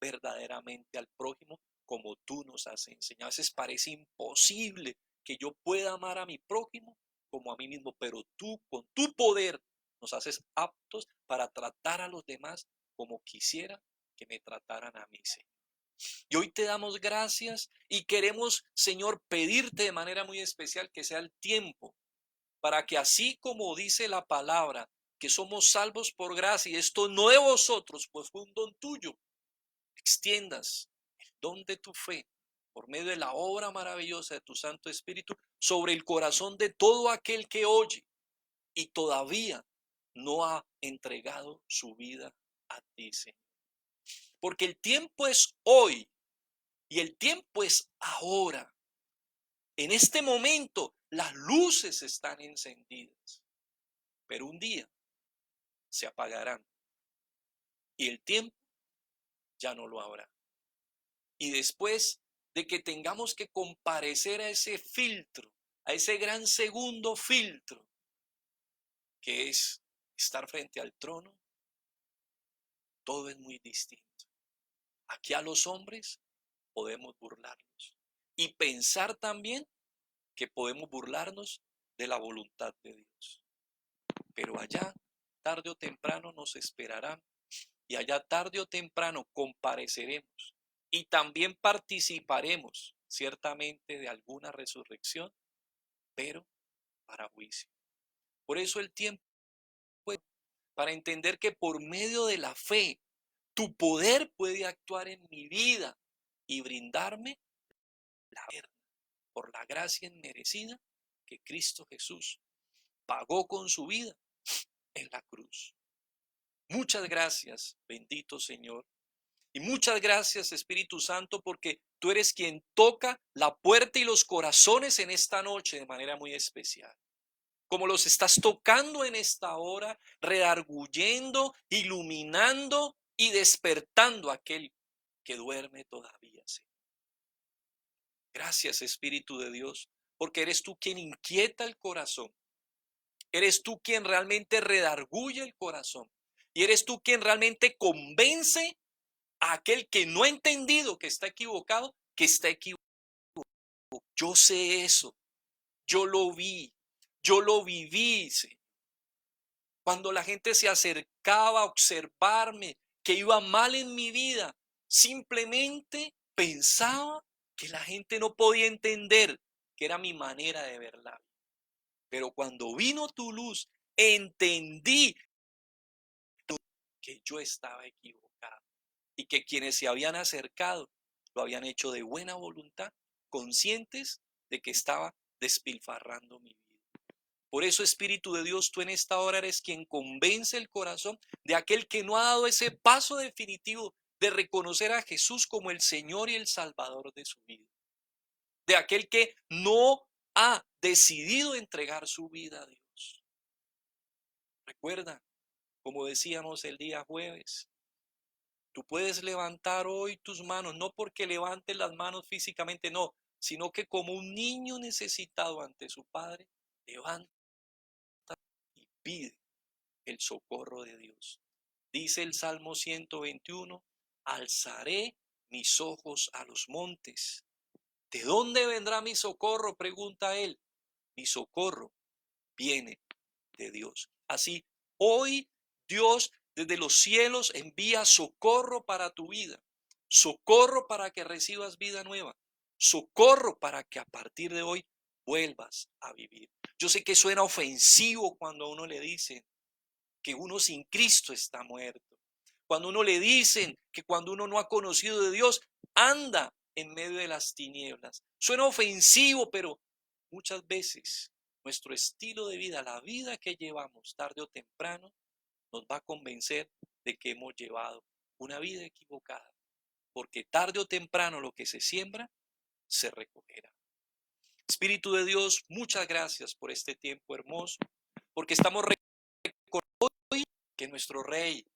verdaderamente al prójimo como tú nos has enseñado. A veces parece imposible que yo pueda amar a mi prójimo como a mí mismo, pero tú con tu poder nos haces aptos para tratar a los demás como quisiera que me trataran a mí, Señor. Y hoy te damos gracias y queremos, Señor, pedirte de manera muy especial que sea el tiempo para que así como dice la palabra, que somos salvos por gracia y esto no de vosotros, pues fue un don tuyo, extiendas el don de tu fe por medio de la obra maravillosa de tu Santo Espíritu sobre el corazón de todo aquel que oye y todavía no ha entregado su vida a ti, Señor. Porque el tiempo es hoy y el tiempo es ahora. En este momento las luces están encendidas, pero un día se apagarán y el tiempo ya no lo habrá. Y después de que tengamos que comparecer a ese filtro, a ese gran segundo filtro, que es estar frente al trono, todo es muy distinto. Aquí a los hombres podemos burlarnos, y pensar también que podemos burlarnos de la voluntad de Dios. Pero allá, tarde o temprano, nos esperarán y allá tarde o temprano compareceremos y también participaremos ciertamente de alguna resurrección, pero para juicio. Por eso el tiempo es para entender que por medio de la fe, tu poder puede actuar en mi vida y brindarme la verdad por la gracia inmerecida que Cristo Jesús pagó con su vida en la cruz. Muchas gracias, bendito Señor. Y muchas gracias, Espíritu Santo, porque tú eres quien toca la puerta y los corazones en esta noche de manera muy especial. Como los estás tocando en esta hora, redarguyendo, iluminando y despertando a aquel que duerme todavía, Señor. Gracias, Espíritu de Dios, porque eres tú quien inquieta el corazón. Eres tú quien realmente redarguye el corazón. Y eres tú quien realmente convence a aquel que no ha entendido que está equivocado, que está equivocado. Yo sé eso. Yo lo vi. Yo lo viví. Señor. Cuando la gente se acercaba a observarme que iba mal en mi vida, simplemente pensaba que la gente no podía entender que era mi manera de verla. Pero cuando vino tu luz, entendí que yo estaba equivocado y que quienes se habían acercado lo habían hecho de buena voluntad, conscientes de que estaba despilfarrando mi vida. Por eso, Espíritu de Dios, tú en esta hora eres quien convence el corazón de aquel que no ha dado ese paso definitivo de reconocer a Jesús como el Señor y el Salvador de su vida. De aquel que no ha decidido entregar su vida a Dios. Recuerda, como decíamos el día jueves, tú puedes levantar hoy tus manos, no porque levantes las manos físicamente, no, sino que como un niño necesitado ante su padre, levanta y pide el socorro de Dios. Dice el Salmo 121, alzaré mis ojos a los montes. ¿De dónde vendrá mi socorro?, pregunta él. Mi socorro viene de Dios. Así, hoy Dios desde los cielos envía socorro para tu vida, socorro para que recibas vida nueva, socorro para que a partir de hoy vuelvas a vivir. Yo sé que suena ofensivo cuando a uno le dicen que uno sin Cristo está muerto, cuando uno le dicen que cuando uno no ha conocido de Dios, anda en medio de las tinieblas. Suena ofensivo, pero muchas veces nuestro estilo de vida, la vida que llevamos tarde o temprano, nos va a convencer de que hemos llevado una vida equivocada, porque tarde o temprano lo que se siembra, se recogerá. Espíritu de Dios, muchas gracias por este tiempo hermoso, porque estamos recordando hoy que nuestro Rey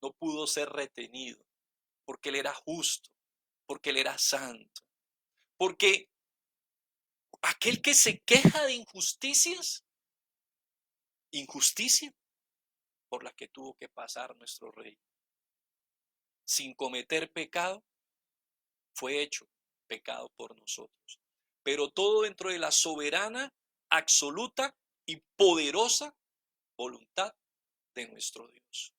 no pudo ser retenido, porque Él era justo, porque Él era santo, porque aquel que se queja de injusticias, injusticia por la que tuvo que pasar nuestro Rey. Sin cometer pecado, fue hecho pecado por nosotros. Pero todo dentro de la soberana, absoluta y poderosa voluntad de nuestro Dios.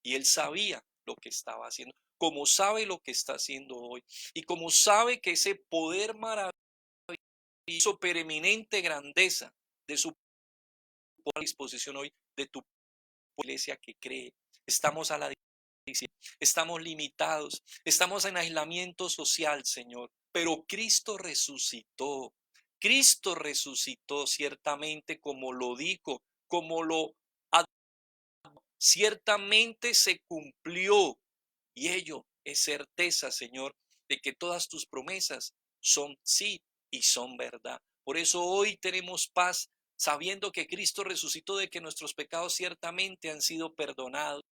Y Él sabía lo que estaba haciendo, como sabe lo que está haciendo hoy. Y como sabe que ese poder maravilloso, preeminente grandeza de su disposición hoy, de tu iglesia que cree. Estamos a la distancia, estamos limitados, estamos en aislamiento social, Señor, pero Cristo resucitó ciertamente como lo dijo, como lo ciertamente se cumplió y ello es certeza, Señor, de que todas tus promesas son sí y son verdad. Por eso hoy tenemos paz, sabiendo que Cristo resucitó, de que nuestros pecados ciertamente han sido perdonados.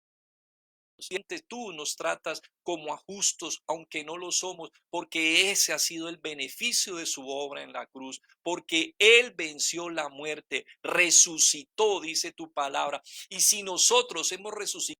Tú nos tratas como a justos, aunque no lo somos, porque ese ha sido el beneficio de su obra en la cruz, porque Él venció la muerte, resucitó, dice tu palabra. Y si nosotros hemos resucitado,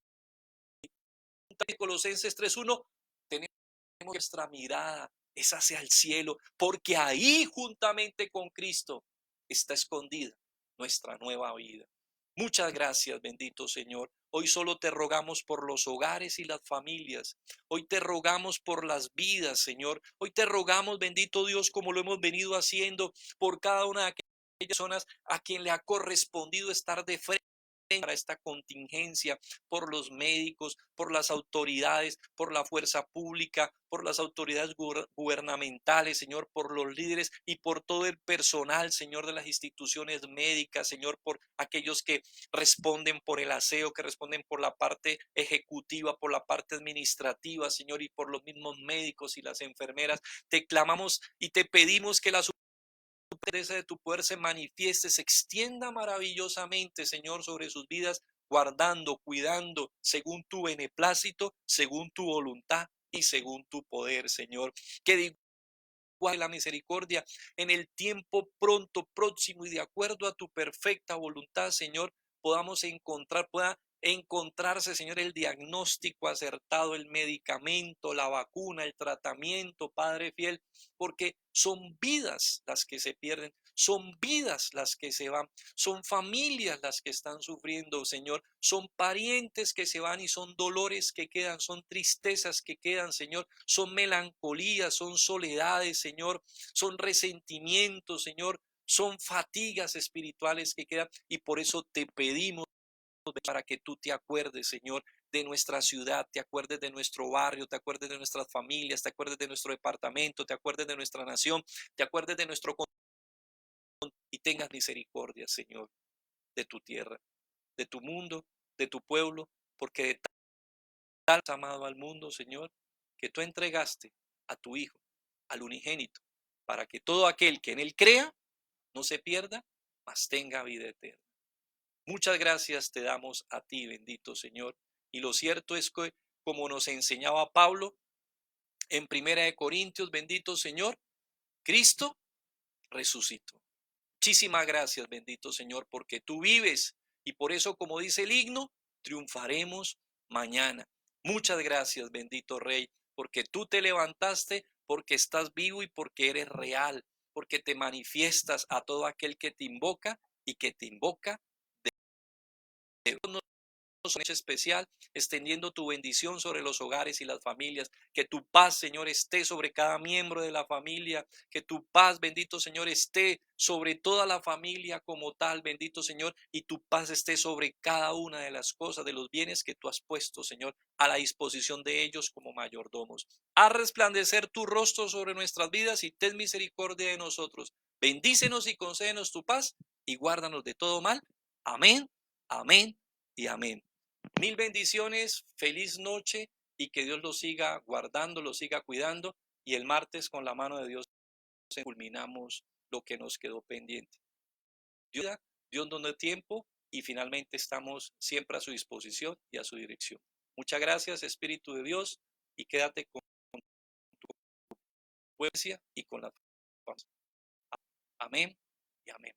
Colosenses 3:1, tenemos nuestra mirada es hacia el cielo, porque ahí juntamente con Cristo está escondida nuestra nueva vida. Muchas gracias, bendito Señor. Hoy solo te rogamos por los hogares y las familias. Hoy te rogamos por las vidas, Señor. Hoy te rogamos, bendito Dios, como lo hemos venido haciendo, por cada una de aquellas personas a quien le ha correspondido estar de frente para esta contingencia, por los médicos, por las autoridades, por la fuerza pública, por las autoridades gubernamentales, Señor, por los líderes y por todo el personal, Señor, de las instituciones médicas, Señor, por aquellos que responden por el aseo, que responden por la parte ejecutiva, por la parte administrativa, Señor, y por los mismos médicos y las enfermeras. Te clamamos y te pedimos que la grandeza de tu poder se manifieste, se extienda maravillosamente, Señor, sobre sus vidas, guardando, cuidando, según tu beneplácito, según tu voluntad y según tu poder, Señor. Que de igual la misericordia en el tiempo pronto, próximo y de acuerdo a tu perfecta voluntad, Señor, podamos pueda encontrarse, Señor, el diagnóstico acertado, el medicamento, la vacuna, el tratamiento, Padre fiel, porque son vidas las que se pierden, son vidas las que se van, son familias las que están sufriendo, Señor, son parientes que se van y son dolores que quedan, son tristezas que quedan, Señor, son melancolías, son soledades, Señor, son resentimientos, Señor, son fatigas espirituales que quedan y por eso te pedimos para que tú te acuerdes, Señor, de nuestra ciudad, te acuerdes de nuestro barrio, te acuerdes de nuestras familias, te acuerdes de nuestro departamento, te acuerdes de nuestra nación, te acuerdes de nuestro y tengas misericordia, Señor, de tu tierra, de tu mundo, de tu pueblo, porque de tal has amado al mundo, Señor, que tú entregaste a tu Hijo, al unigénito, para que todo aquel que en él crea no se pierda, mas tenga vida eterna. Muchas gracias te damos a ti, bendito Señor. Y lo cierto es que, como nos enseñaba Pablo en Primera de Corintios, bendito Señor, Cristo resucitó. Muchísimas gracias, bendito Señor, porque tú vives y por eso, como dice el himno, triunfaremos mañana. Muchas gracias, bendito Rey, porque tú te levantaste, porque estás vivo y porque eres real, porque te manifiestas a todo aquel que te invoca y que te invoca de una noche especial, extendiendo tu bendición sobre los hogares y las familias. Que tu paz, Señor, esté sobre cada miembro de la familia. Que tu paz, bendito Señor, esté sobre toda la familia como tal, bendito Señor. Y tu paz esté sobre cada una de las cosas, de los bienes que tú has puesto, Señor, a la disposición de ellos como mayordomos. Haz resplandecer tu rostro sobre nuestras vidas y ten misericordia de nosotros. Bendícenos y concédenos tu paz y guárdanos de todo mal. Amén, amén y amén. Mil bendiciones, feliz noche y que Dios los siga guardando, los siga cuidando. Y el martes con la mano de Dios culminamos lo que nos quedó pendiente. Dios nos dé tiempo y finalmente estamos siempre a su disposición y a su dirección. Muchas gracias, Espíritu de Dios, y quédate con tu poesía y con la paz. Amén y amén.